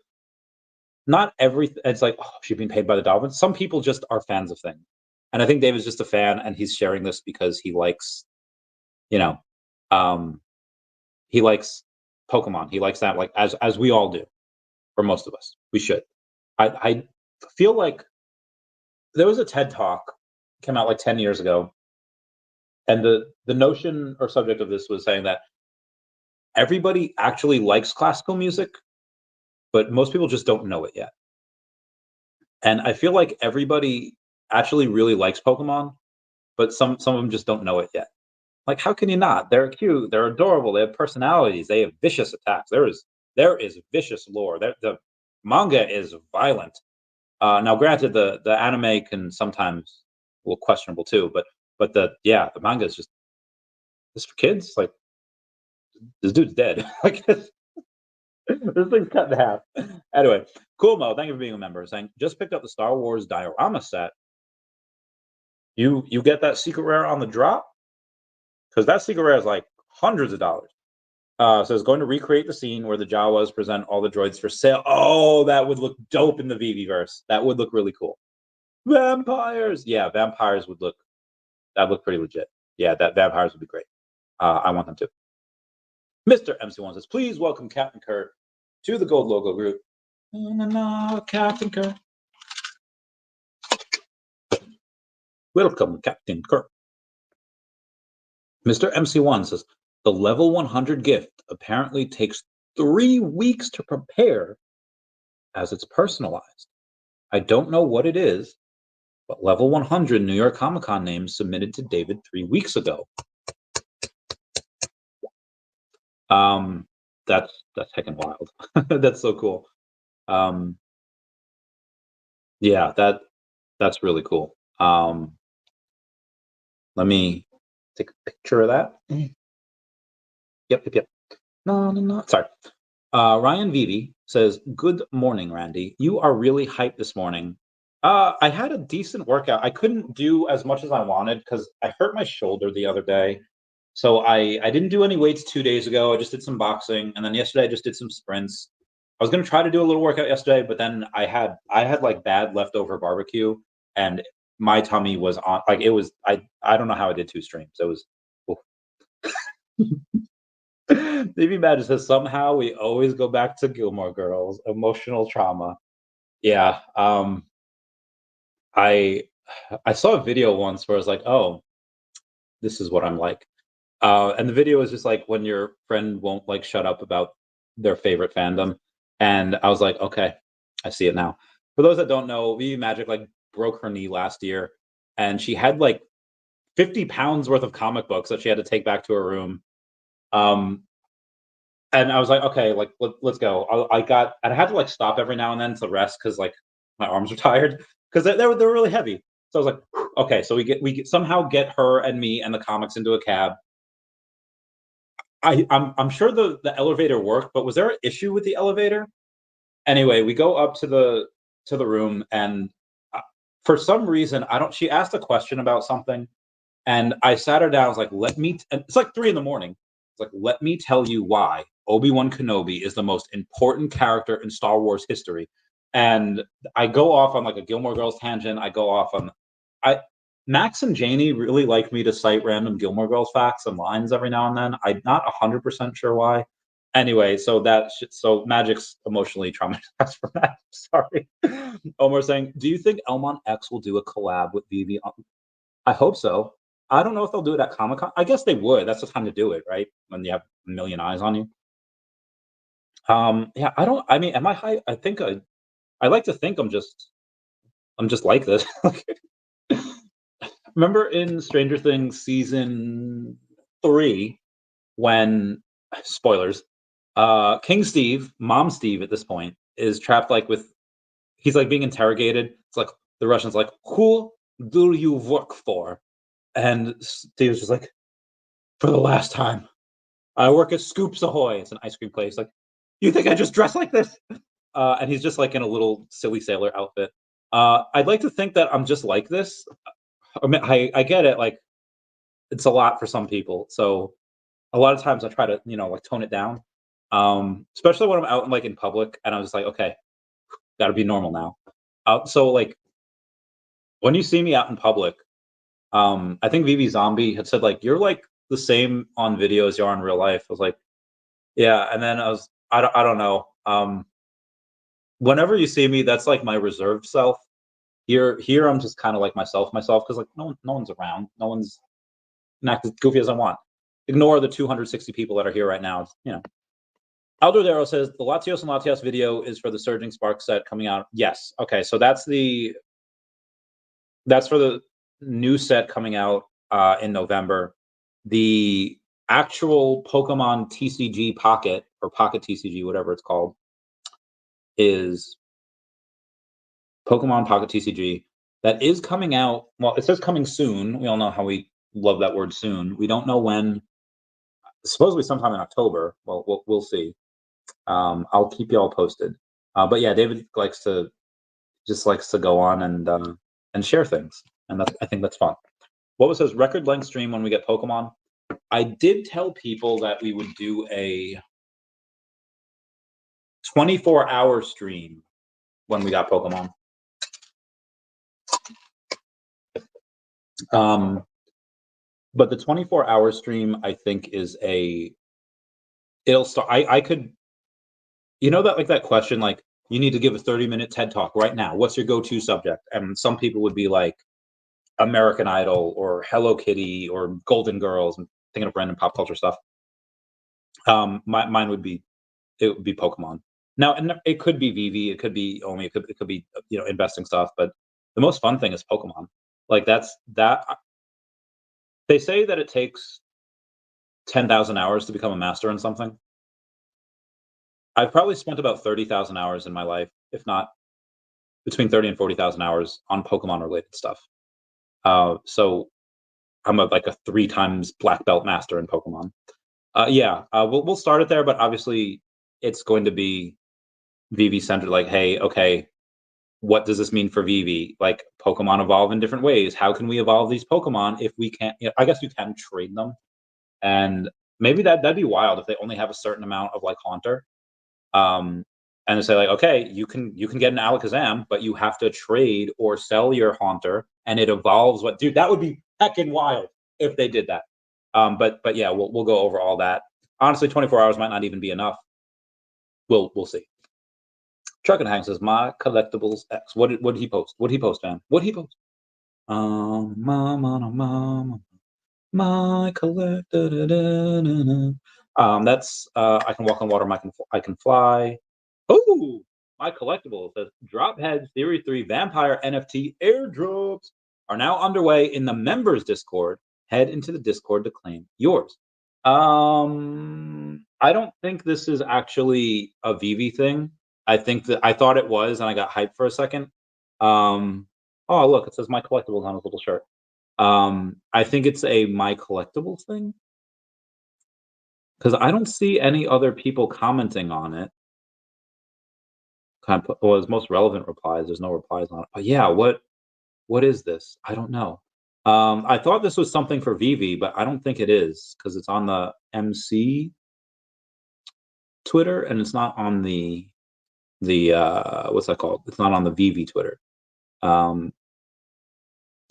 not every it's like oh, she's being paid by the Dolphins. Some people just are fans of things, and I think David's just a fan, and he's sharing this because he likes, you know, um, he likes Pokemon. He likes that, like as we all do, for most of us, we should. I feel like there was a TED talk came out like 10 years ago, and the notion or subject of this was saying that everybody actually likes classical music, but most people just don't know it yet. And I feel like everybody actually really likes Pokemon, but some of them just don't know it yet. Like, how can you not? They're cute, they're adorable, they have personalities, they have vicious attacks. There is vicious lore. The manga is violent. Now, granted, the anime can sometimes well questionable too, but the manga is just this for kids. Like this dude's dead. Like this thing's cut in half. Anyway, cool Mo. Thank you for being a member. Saying just picked up the Star Wars diorama set. You get that secret rare on the drop because that secret rare is like hundreds of dollars. So it's going to recreate the scene where the Jawas present all the droids for sale. Oh, that would look dope in the VeVeVerse. That would look really cool. Vampires, yeah, vampires would look that look pretty legit. Yeah, that vampires would be great. I want them to. Mr. MC1 says, please welcome Captain Kurt to the Gold Logo group. Captain Kurt. Welcome, Captain Kurt. Mr. MC1 says, the level 100 gift apparently takes 3 weeks to prepare as it's personalized. I don't know what it is, but level 100 New York Comic Con names submitted to David 3 weeks ago. That's heckin' wild. That's so cool. Yeah, that's really cool. Let me take a picture of that. Yep. No. Sorry. Ryan VeVe says, good morning, Randy. You are really hyped this morning. I had a decent workout. I couldn't do as much as I wanted because I hurt my shoulder the other day. So I didn't do any weights 2 days ago. I just did some boxing, and then yesterday I just did some sprints. I was gonna try to do a little workout yesterday, but then I had like bad leftover barbecue, and my tummy was on like it was I don't know how I did 2 streams. It was Maybe Madge says somehow we always go back to Gilmore Girls, emotional trauma. Yeah. I I saw a video once where I was like, oh, this is what I'm like. And the video was just like when your friend won't like shut up about their favorite fandom. And I was like, okay, I see it now. For those that don't know, VeVe Magic like broke her knee last year, and she had like 50 pounds worth of comic books that she had to take back to her room. Um, and I was like, okay, like let's go. And I had to like stop every now and then to rest because like my arms were tired because they were really heavy. So I was like, okay, so we somehow get her and me and the comics into a cab. I'm sure the elevator worked, but was there an issue with the elevator? Anyway, we go up to the room, and for some reason, I don't. She asked a question about something, and I sat her down. I was like, "Let me." And it's like 3 in the morning. It's like, "Let me tell you why Obi-Wan Kenobi is the most important character in Star Wars history." And I go off on like a Gilmore Girls tangent. I go off on. I Max and Janie really like me to cite random Gilmore Girls facts and lines every now and then. I'm not 100% sure why. Anyway, so Magic's emotionally traumatized from that. Sorry. Omar saying, "Do you think Elmont X will do a collab with VeVe?" I hope so. I don't know if they'll do it at Comic Con. I guess they would. That's the time to do it, right? When you have a million eyes on you. Yeah, I don't. I mean, am I high? I think I like to think I'm just like this. Remember in Stranger Things season 3 when spoilers, King Steve, Mom Steve at this point is trapped like with he's like being interrogated. It's like the Russian's like, "Who do you work for?" And Steve's just like, "For the last time, I work at Scoops Ahoy." It's an ice cream place. Like, you think I just dress like this? And he's just like in a little silly sailor outfit. I'd like to think that I'm just like this. I mean, I get it. Like, it's a lot for some people. So a lot of times I try to, like tone it down. Especially when I'm out like in public and I'm just like, okay, gotta be normal now. So like when you see me out in public, I think VV Zombie had said like, you're like the same on video as you are in real life. I was like, yeah. And then I don't know. Whenever you see me, that's like my reserved self. Here I'm just kind of like myself, because like no one's around. No one's not as goofy as I want. Ignore the 260 people that are here right now. Aldo Darrow says the Latios and Latios video is for the Surging Spark set coming out. Yes. Okay. So that's for the new set coming out in November. The actual Pokemon TCG Pocket or Pocket TCG, whatever it's called, is Pokemon Pocket TCG that is coming out. Well, it says coming soon. We all know how we love that word soon. We don't know when. Supposedly sometime in October. Well, we'll see. I'll keep you all posted. But yeah, David likes to go on and share things, and I think that's fun. What was his record length stream when we get Pokemon? I did tell people that we would do a 24-hour stream when we got Pokemon. But the 24-hour stream, I think, is it'll start. I could, that like that question, like you need to give a 30-minute TED talk right now. What's your go-to subject? And some people would be like American Idol or Hello Kitty or Golden Girls. I'm thinking of random pop culture stuff. Mine would be Pokemon. Now, and it could be VeVe, it could be Omi, it could be investing stuff, but the most fun thing is Pokemon. Like that. They say that it takes 10,000 hours to become a master in something. I've probably spent about 30,000 hours in my life, if not between 30 and 40,000 hours on Pokemon related stuff. So I'm like a 3 times black belt master in Pokemon. We'll start it there, but obviously it's going to be VeVe centered. Like, hey, okay, what does this mean for VeVe? Like, Pokemon evolve in different ways. How can we evolve these Pokemon if we can't? I guess you can trade them, and maybe that'd be wild if they only have a certain amount of like Haunter. And they say like, okay, you can get an Alakazam, but you have to trade or sell your Haunter, and it evolves. Dude, that would be heckin' wild if they did that. But yeah, we'll go over all that. Honestly, 24 hours might not even be enough. We'll see. Truck and Hang says my collectibles X. What did he post? What did he post, man? What did he post? My collector. That's I can walk on water. I can fly. Oh, my collectible says Drophead Theory 3 Vampire NFT airdrops are now underway in the members Discord. Head into the Discord to claim yours. I don't think this is actually a VeVe thing. I think that I thought it was, and I got hyped for a second. Oh, look, it says my collectibles on his little shirt. I think it's a my collectibles thing because I don't see any other people commenting on it. His most relevant replies. There's no replies on it. But yeah, what is this? I don't know. I thought this was something for VeVe, but I don't think it is because it's on the MC Twitter and it's not on the what's that called? It's not on the VeVe Twitter.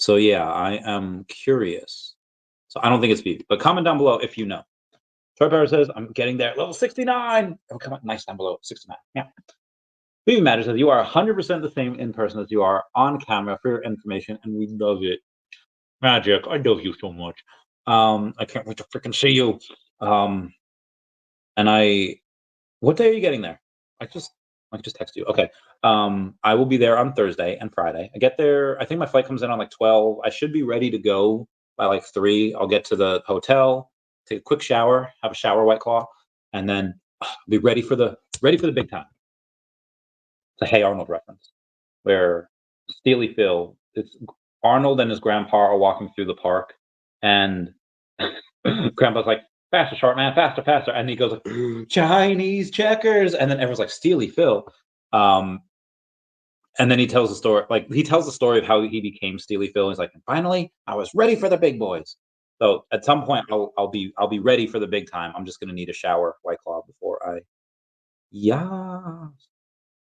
So yeah, I am curious. So I don't think it's VeVe, but comment down below if you know. Troy Power says, I'm getting there. Level 69. Oh, come on. Nice down below. 69. Yeah. VeVe Matter says, you are 100% the same in person as you are on camera for your information, and we love it. Magic, I love you so much. I can't wait to freaking see you. Um, and what day are you getting there? I just, I can just text you. Okay. I will be there on Thursday and Friday. I get there. I think my flight comes in on like 12. I should be ready to go by like 3. I'll get to the hotel, take a quick shower, have a shower White Claw, and then be ready for the big time. It's a Hey Arnold reference where Steely Phil, it's Arnold and his grandpa are walking through the park, and grandpa's like, faster, short man, faster, faster. And he goes like, Chinese checkers. And then everyone's like, Steely Phil. Um, and then he tells the story of how he became Steely Phil. He's like, finally, I was ready for the big boys. So at some point I'll be ready for the big time. I'm just gonna need a shower White Claw before I yeah.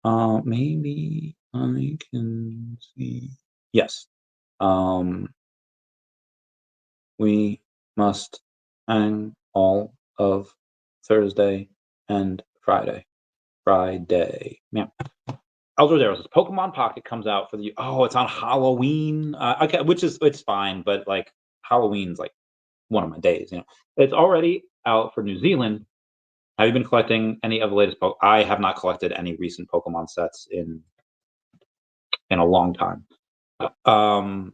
Maybe I can see. Yes. Um, we must hang all of Thursday and Friday. Friday. Yeah. Elder Darrow says Pokemon Pocket comes out for the. Oh, it's on Halloween. Okay, which is it's fine, but like Halloween's like one of my days. It's already out for New Zealand. Have you been collecting any of the latest? I have not collected any recent Pokemon sets in a long time. Um,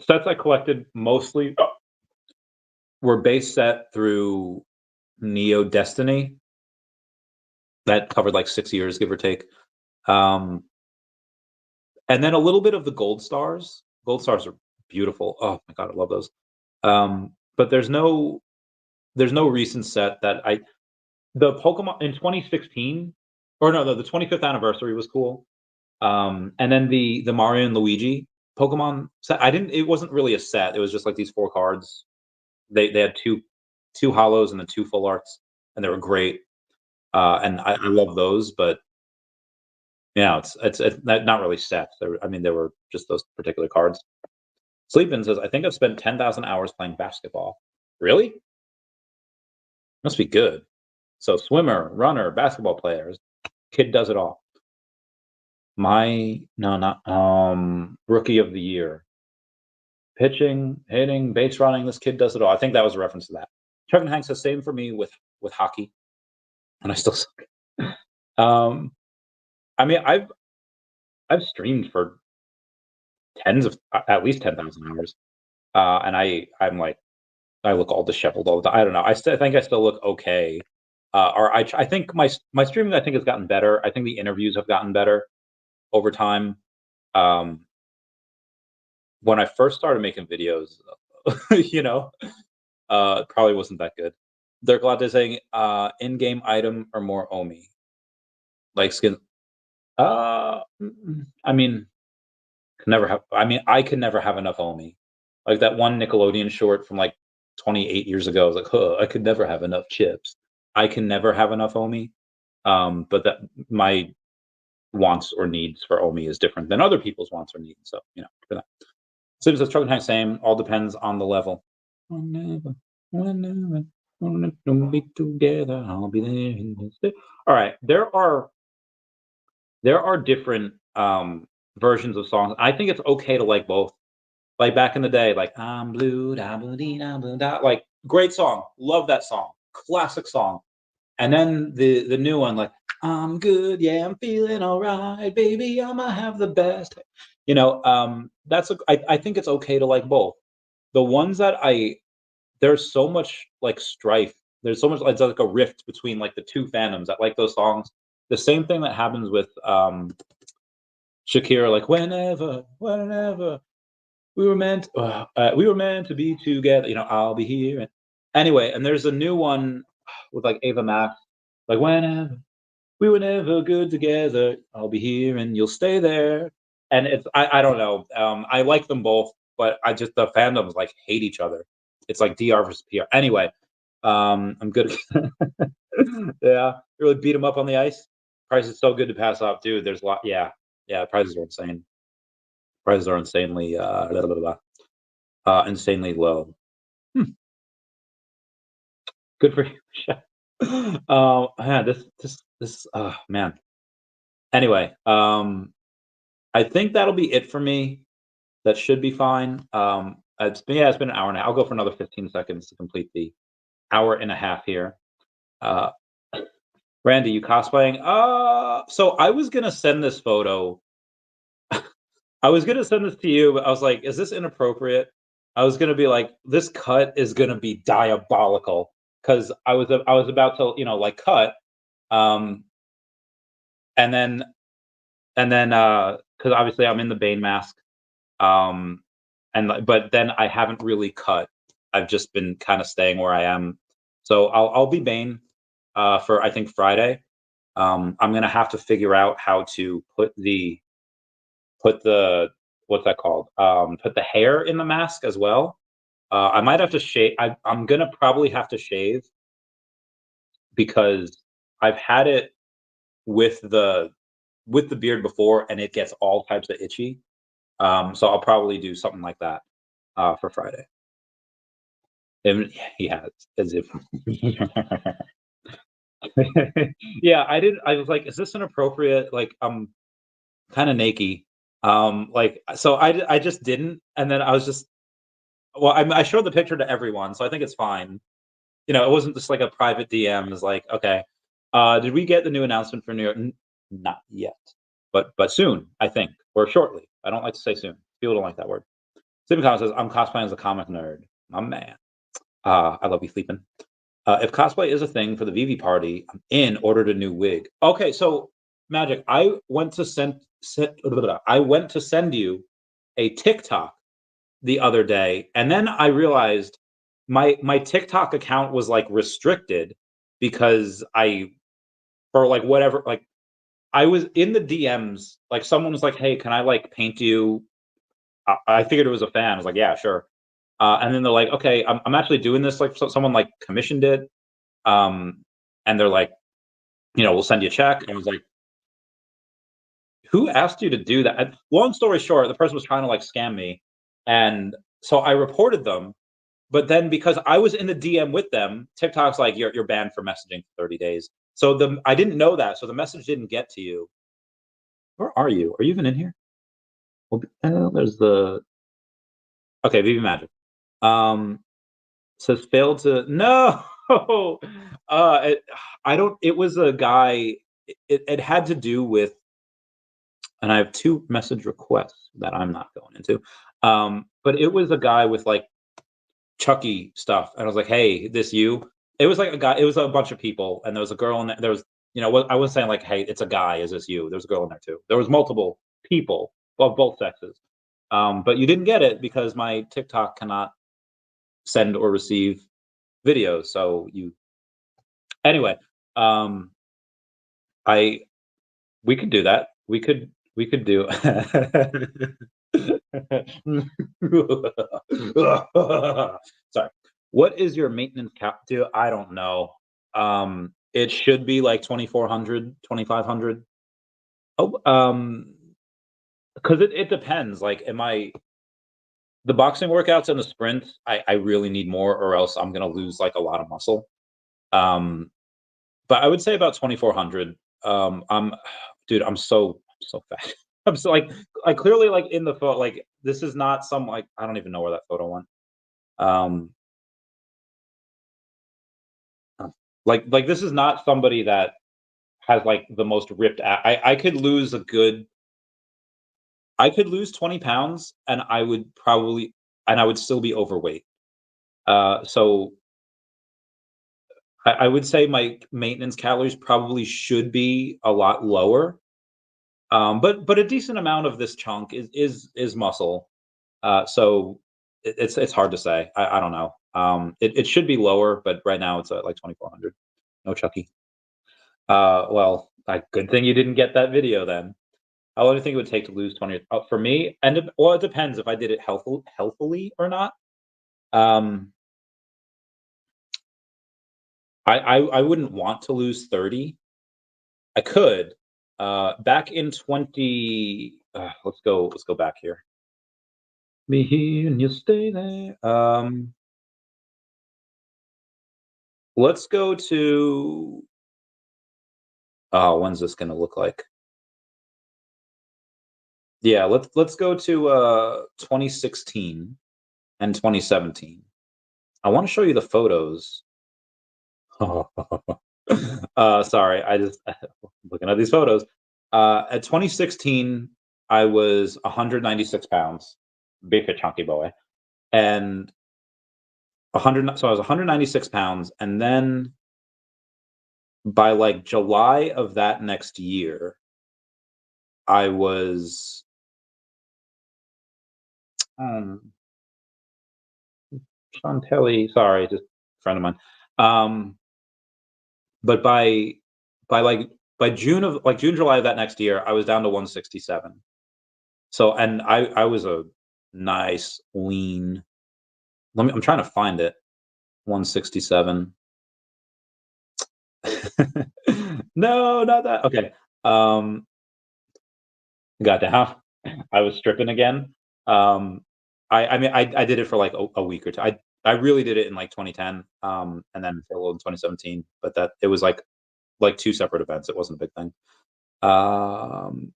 Sets I collected mostly were base set through Neo Destiny. That covered like 6 years, give or take. And then a little bit of the Gold Stars. Gold Stars are beautiful. Oh my god, I love those. But there's no recent set that the Pokemon in 2016, or no, the 25th anniversary was cool. And then the Mario and Luigi Pokemon set. It wasn't really a set. It was just like these 4 cards. They had two hollows and then 2 full arts, and they were great. And I love those, but it's not really sets. They were just those particular cards. Sleepin says, I think I've spent 10,000 hours playing basketball. Really? Must be good. So swimmer, runner, basketball players, kid does it all. My no, not rookie of the year. Pitching, hitting, base running, this kid does it all. I think that was a reference to that. Kevin Hanks says same for me with hockey, and I still suck. Um, I've streamed for tens of at least 10,000 hours, and I'm like I look all disheveled all the time. I don't know. I think I still look okay. Or I think my streaming I think has gotten better. I think the interviews have gotten better over time. Um, when I first started making videos, you know, it probably wasn't that good. They're glad they're saying in-game item or more Omi like skin. I mean, I could never have enough Omi. Like that one Nickelodeon short from like 28 years ago. I was like, huh, I could never have enough chips. I can never have enough Omi. But that my wants or needs for Omi is different than other people's wants or needs. So, for that. Sim says Truck Tank same, all depends on the level. Whenever, whenever, we'll be together, I'll be there in this day. All right. There are different versions of songs. I think it's okay to like both. Like back in the day, like I'm blue, da blue dee, da blue da. Like great song, love that song, classic song. And then the new one, like I'm good, yeah, I'm feeling all right, baby, I'ma have the best. I think it's okay to like both. The ones that there's so much like strife. There's so much it's like a rift between like the two fandoms that like those songs. The same thing that happens with Shakira, like whenever we were meant to be together. I'll be here. Anyway, and there's a new one with like Ava Max, like whenever we were never good together, I'll be here and you'll stay there. And I don't know. I like them both, but the fandoms like hate each other. It's like DR versus PR. Anyway, I'm good. Yeah, really beat them up on the ice. Price is so good to pass off, dude. There's a lot. Yeah, yeah. Prices are insane. Prices are insanely blah, blah, blah, insanely low. Hmm, good for you. Man, this man. Anyway, I think that'll be it for me. That should be fine. It's been an hour now. I'll go for another 15 seconds to complete the hour and a half here. Uh, Randy, you cosplaying? So I was gonna send this photo. I was gonna send this to you, but I was like, is this inappropriate? I was gonna be like, this cut is gonna be diabolical because I was about to, like cut, um, and then because obviously I'm in the Bane mask, um, but then I haven't really cut. I've just been kind of staying where I am, so I'll be Bane for I think Friday. I'm gonna have to figure out how to put the what's that called? Put the hair in the mask as well. I might have to shave. I'm gonna probably have to shave because I've had it with the beard before, and it gets all types of itchy. So I'll probably do something like that for Friday. And he has as if. Yeah, I didn't. I was like, is this inappropriate? Like, I'm kind of naked. Like, so I just didn't, and then I was just well, I showed the picture to everyone, so I think it's fine. It wasn't just like a private DM. It was like, okay, did we get the new announcement for New York? Not yet, but soon, I think, or shortly. I don't like to say soon. People don't like that word. Sleeping Comic says, I'm cosplaying as a comic nerd. My man. I love you, Sleeping. If cosplay is a thing for the VeVe party, I'm in. Ordered a new wig. Okay, so Magic, I went to send you a TikTok the other day, and then I realized my TikTok account was like restricted because I for like whatever like I was in the DMs, like someone was like, "Hey, can I like paint you?" I figured it was a fan. I was like, "Yeah, sure." And then they're like, "Okay, I'm actually doing this." Like, someone like commissioned it, and they're like, "We'll send you a check." And I was like, "Who asked you to do that?" Long story short, the person was trying to like scam me, and so I reported them. But then because I was in the DM with them, TikTok's like, "You're banned for messaging for 30 days." So I didn't know that, so the message didn't get to you. Where are you? Are you even in here? Well, there's the okay, VeVe Magic. Says failed to no. It, I don't. It was a guy. It had to do with, and I have two message requests that I'm not going into. But it was a guy with like Chucky stuff, and I was like, "Hey, this you?" It was like a guy. It was a bunch of people, and there was a girl in there. There was, I was saying like, "Hey, it's a guy. Is this you?" There was a girl in there too. There was multiple people of both sexes, but you didn't get it because my TikTok cannot send or receive videos. So you anyway. Um, I we could do that. We could do. Sorry. What is your maintenance cap do? I don't know. It should be like 2,400, 2,500. Oh, because it depends. Like, am I the boxing workouts and the sprints? I really need more, or else I'm gonna lose like a lot of muscle. Um, but I would say about 2,400. I'm, dude, I'm so fat. I'm so like I clearly like in the photo, like this is not some like I don't even know where that photo went. Um, uh, like this is not somebody that has like the most ripped. I could lose a good. I could lose 20 pounds, and I would still be overweight. So I would say my maintenance calories probably should be a lot lower. But a decent amount of this chunk is muscle. So it's hard to say. I don't know. It should be lower, but right now it's at like 2,400. No Chucky. Well, good thing you didn't get that video then. How long do you think it would take to lose 20? For me, well, it depends if I did it healthily or not. Um, I wouldn't want to lose 30. I could. Back in 20. Let's go back here. Me here and you stay there. Let's go to. Oh, when's this gonna look like? Yeah, let's go to 2016 and 2017. I want to show you the photos. Sorry, I just looking at these photos. At 2016, I was 196 pounds, big a chunky boy, and 100. So I was 196 pounds, and then by like July of that next year, I was um, Chantelli. Sorry, just a friend of mine. Um, but by like by June of like June July of that next year, I was down to 167. So and I was a nice lean. I'm trying to find it. 167. No, not that. Okay. Um, got down. I was stripping again. Um, I mean I did it for like a week or two. I really did it in like 2010, and then for a little in 2017. But that it was like two separate events. It wasn't a big thing. Um,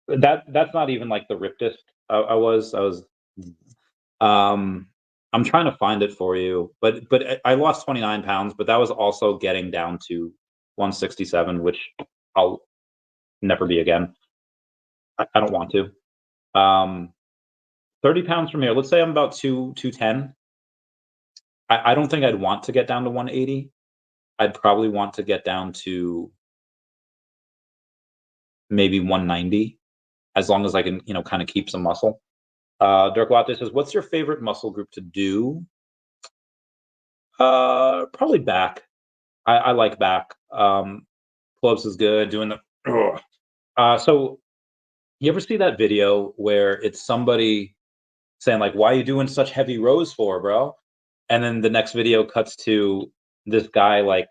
that's not even like the rippedest I was. Um, I'm trying to find it for you, but I lost 29 pounds, but that was also getting down to 167, which I'll never be again. I don't want to. 30 pounds from here. Let's say I'm about 210. I don't think I'd want to get down to 180. I'd probably want to get down to maybe 190, as long as I can, kind of keep some muscle. Dirk Latte says, "What's your favorite muscle group to do?" Probably back. I like back. Pull-ups is good. Doing the. Ugh. So you ever see that video where it's somebody saying like, "Why are you doing such heavy rows for, bro?" And then the next video cuts to this guy like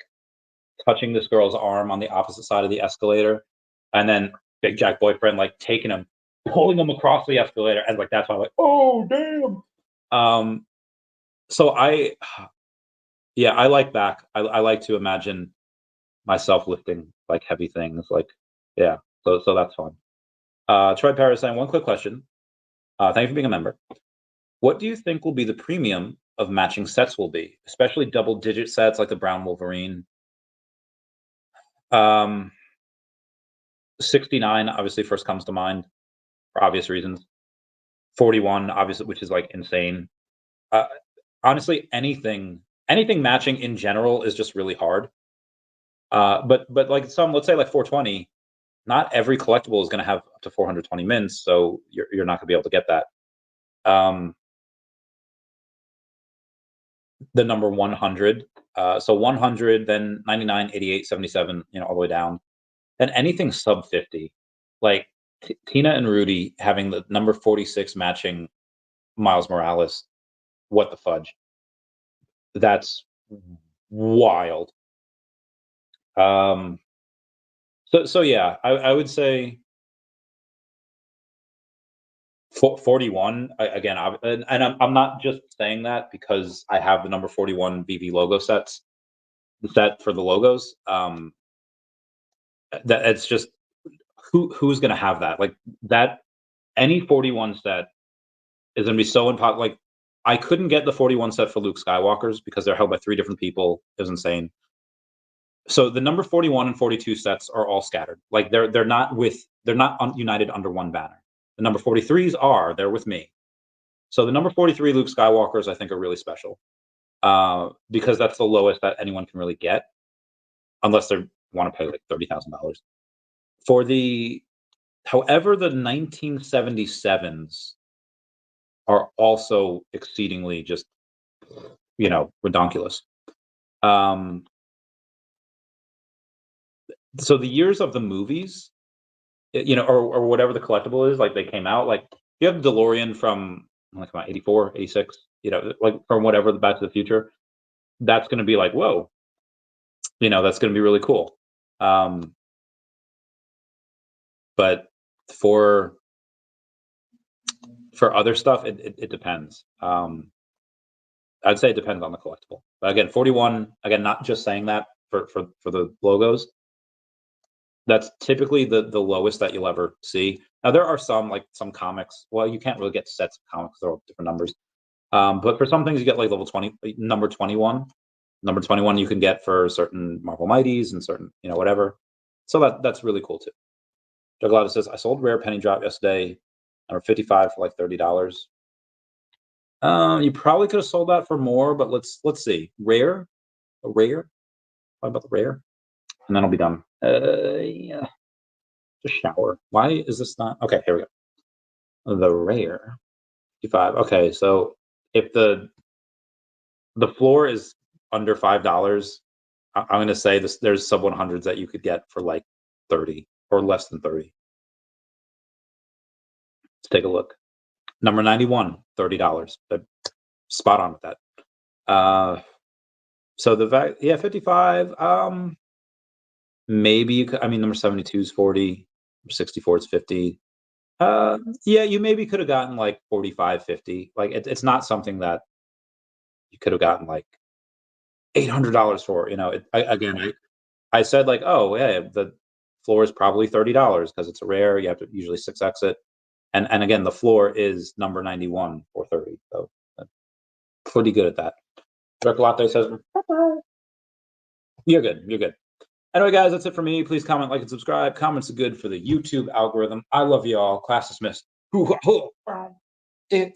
touching this girl's arm on the opposite side of the escalator, and then Big Jack Boyfriend like taking him, pulling him across the escalator, and like that's why I'm like, oh damn. Um, so yeah, I like back. I like to imagine myself lifting like heavy things, like yeah. So that's fun. Troy Paris saying one quick question. Thank you for being a member. What do you think will be the premium of matching sets will be, especially double digit sets like the Brown Wolverine? 69 obviously first comes to mind for obvious reasons. 41 obviously, which is like insane. Uh, Honestly, anything matching in general is just really hard. But like let's say like 420, not every collectible is going to have up to 420 mins, so you're not going to be able to get that. Um, the number 100, so 100, then 99, 88, 77, all the way down. Then anything sub 50, like Tina and Rudy having the number 46 matching Miles Morales. What the fudge? That's wild. Um, so yeah, I would say 41 again. And I'm not just saying that because I have the number 41 VeVe logo sets, the set for the logos. That it's just who's gonna have that like that. Any 41 set is gonna be so unpopular. Like I couldn't get the 41 set for Luke Skywalker's because they're held by three different people. It was insane. So the number 41 and 42 sets are all scattered. Like they're not united under one banner. The number 43s are, they're with me. So the number 43 Luke Skywalkers I think are really special. Because that's the lowest that anyone can really get, unless they want to pay like $30,000. For the However, the 1977s are also exceedingly just, redonkulous. Um, so the years of the movies, or whatever the collectible is, like they came out, like you have DeLorean from like about 84, 86, like from whatever the Back to the Future, that's going to be like, whoa, that's going to be really cool. Um, but for For other stuff, it depends. I'd say it depends on the collectible. But again, 41. Again, not just saying that for the logos. That's typically the lowest that you'll ever see. Now there are some like some comics. Well, you can't really get sets of comics; they're all different numbers. But for some things, you get like level 20, number 21. Number 21 you can get for certain Marvel Mighties and certain, whatever. So that's really cool too. Juggalo says, I sold rare penny drop yesterday, number 55 for like $30. You probably could have sold that for more, but let's see. Rare, a rare. What about the rare? And then I'll be done. Yeah. Just shower. Why is this not? Okay, here we go. The rare, 55. Okay, so if the floor is under $5, I'm going to say there's sub 100s that you could get for like 30 or less than 30. Let's take a look. Number 91, $30. But spot on with that. So the value, yeah, 55. Maybe you could. I mean, number 72 is 40. Number 64 is 50. Yeah, you maybe could have gotten like 45, 50. Like it's not something that you could have gotten like $800 for. I said like, oh yeah, the floor is probably $30 because it's a rare. You have to usually 6x it, and again, the floor is number 91 for 30. So pretty good at that. Latte says, you're good. You're good. Anyway, guys, that's it for me. Please comment, like, and subscribe. Comments are good for the YouTube algorithm. I love you all. Class dismissed. Eddie.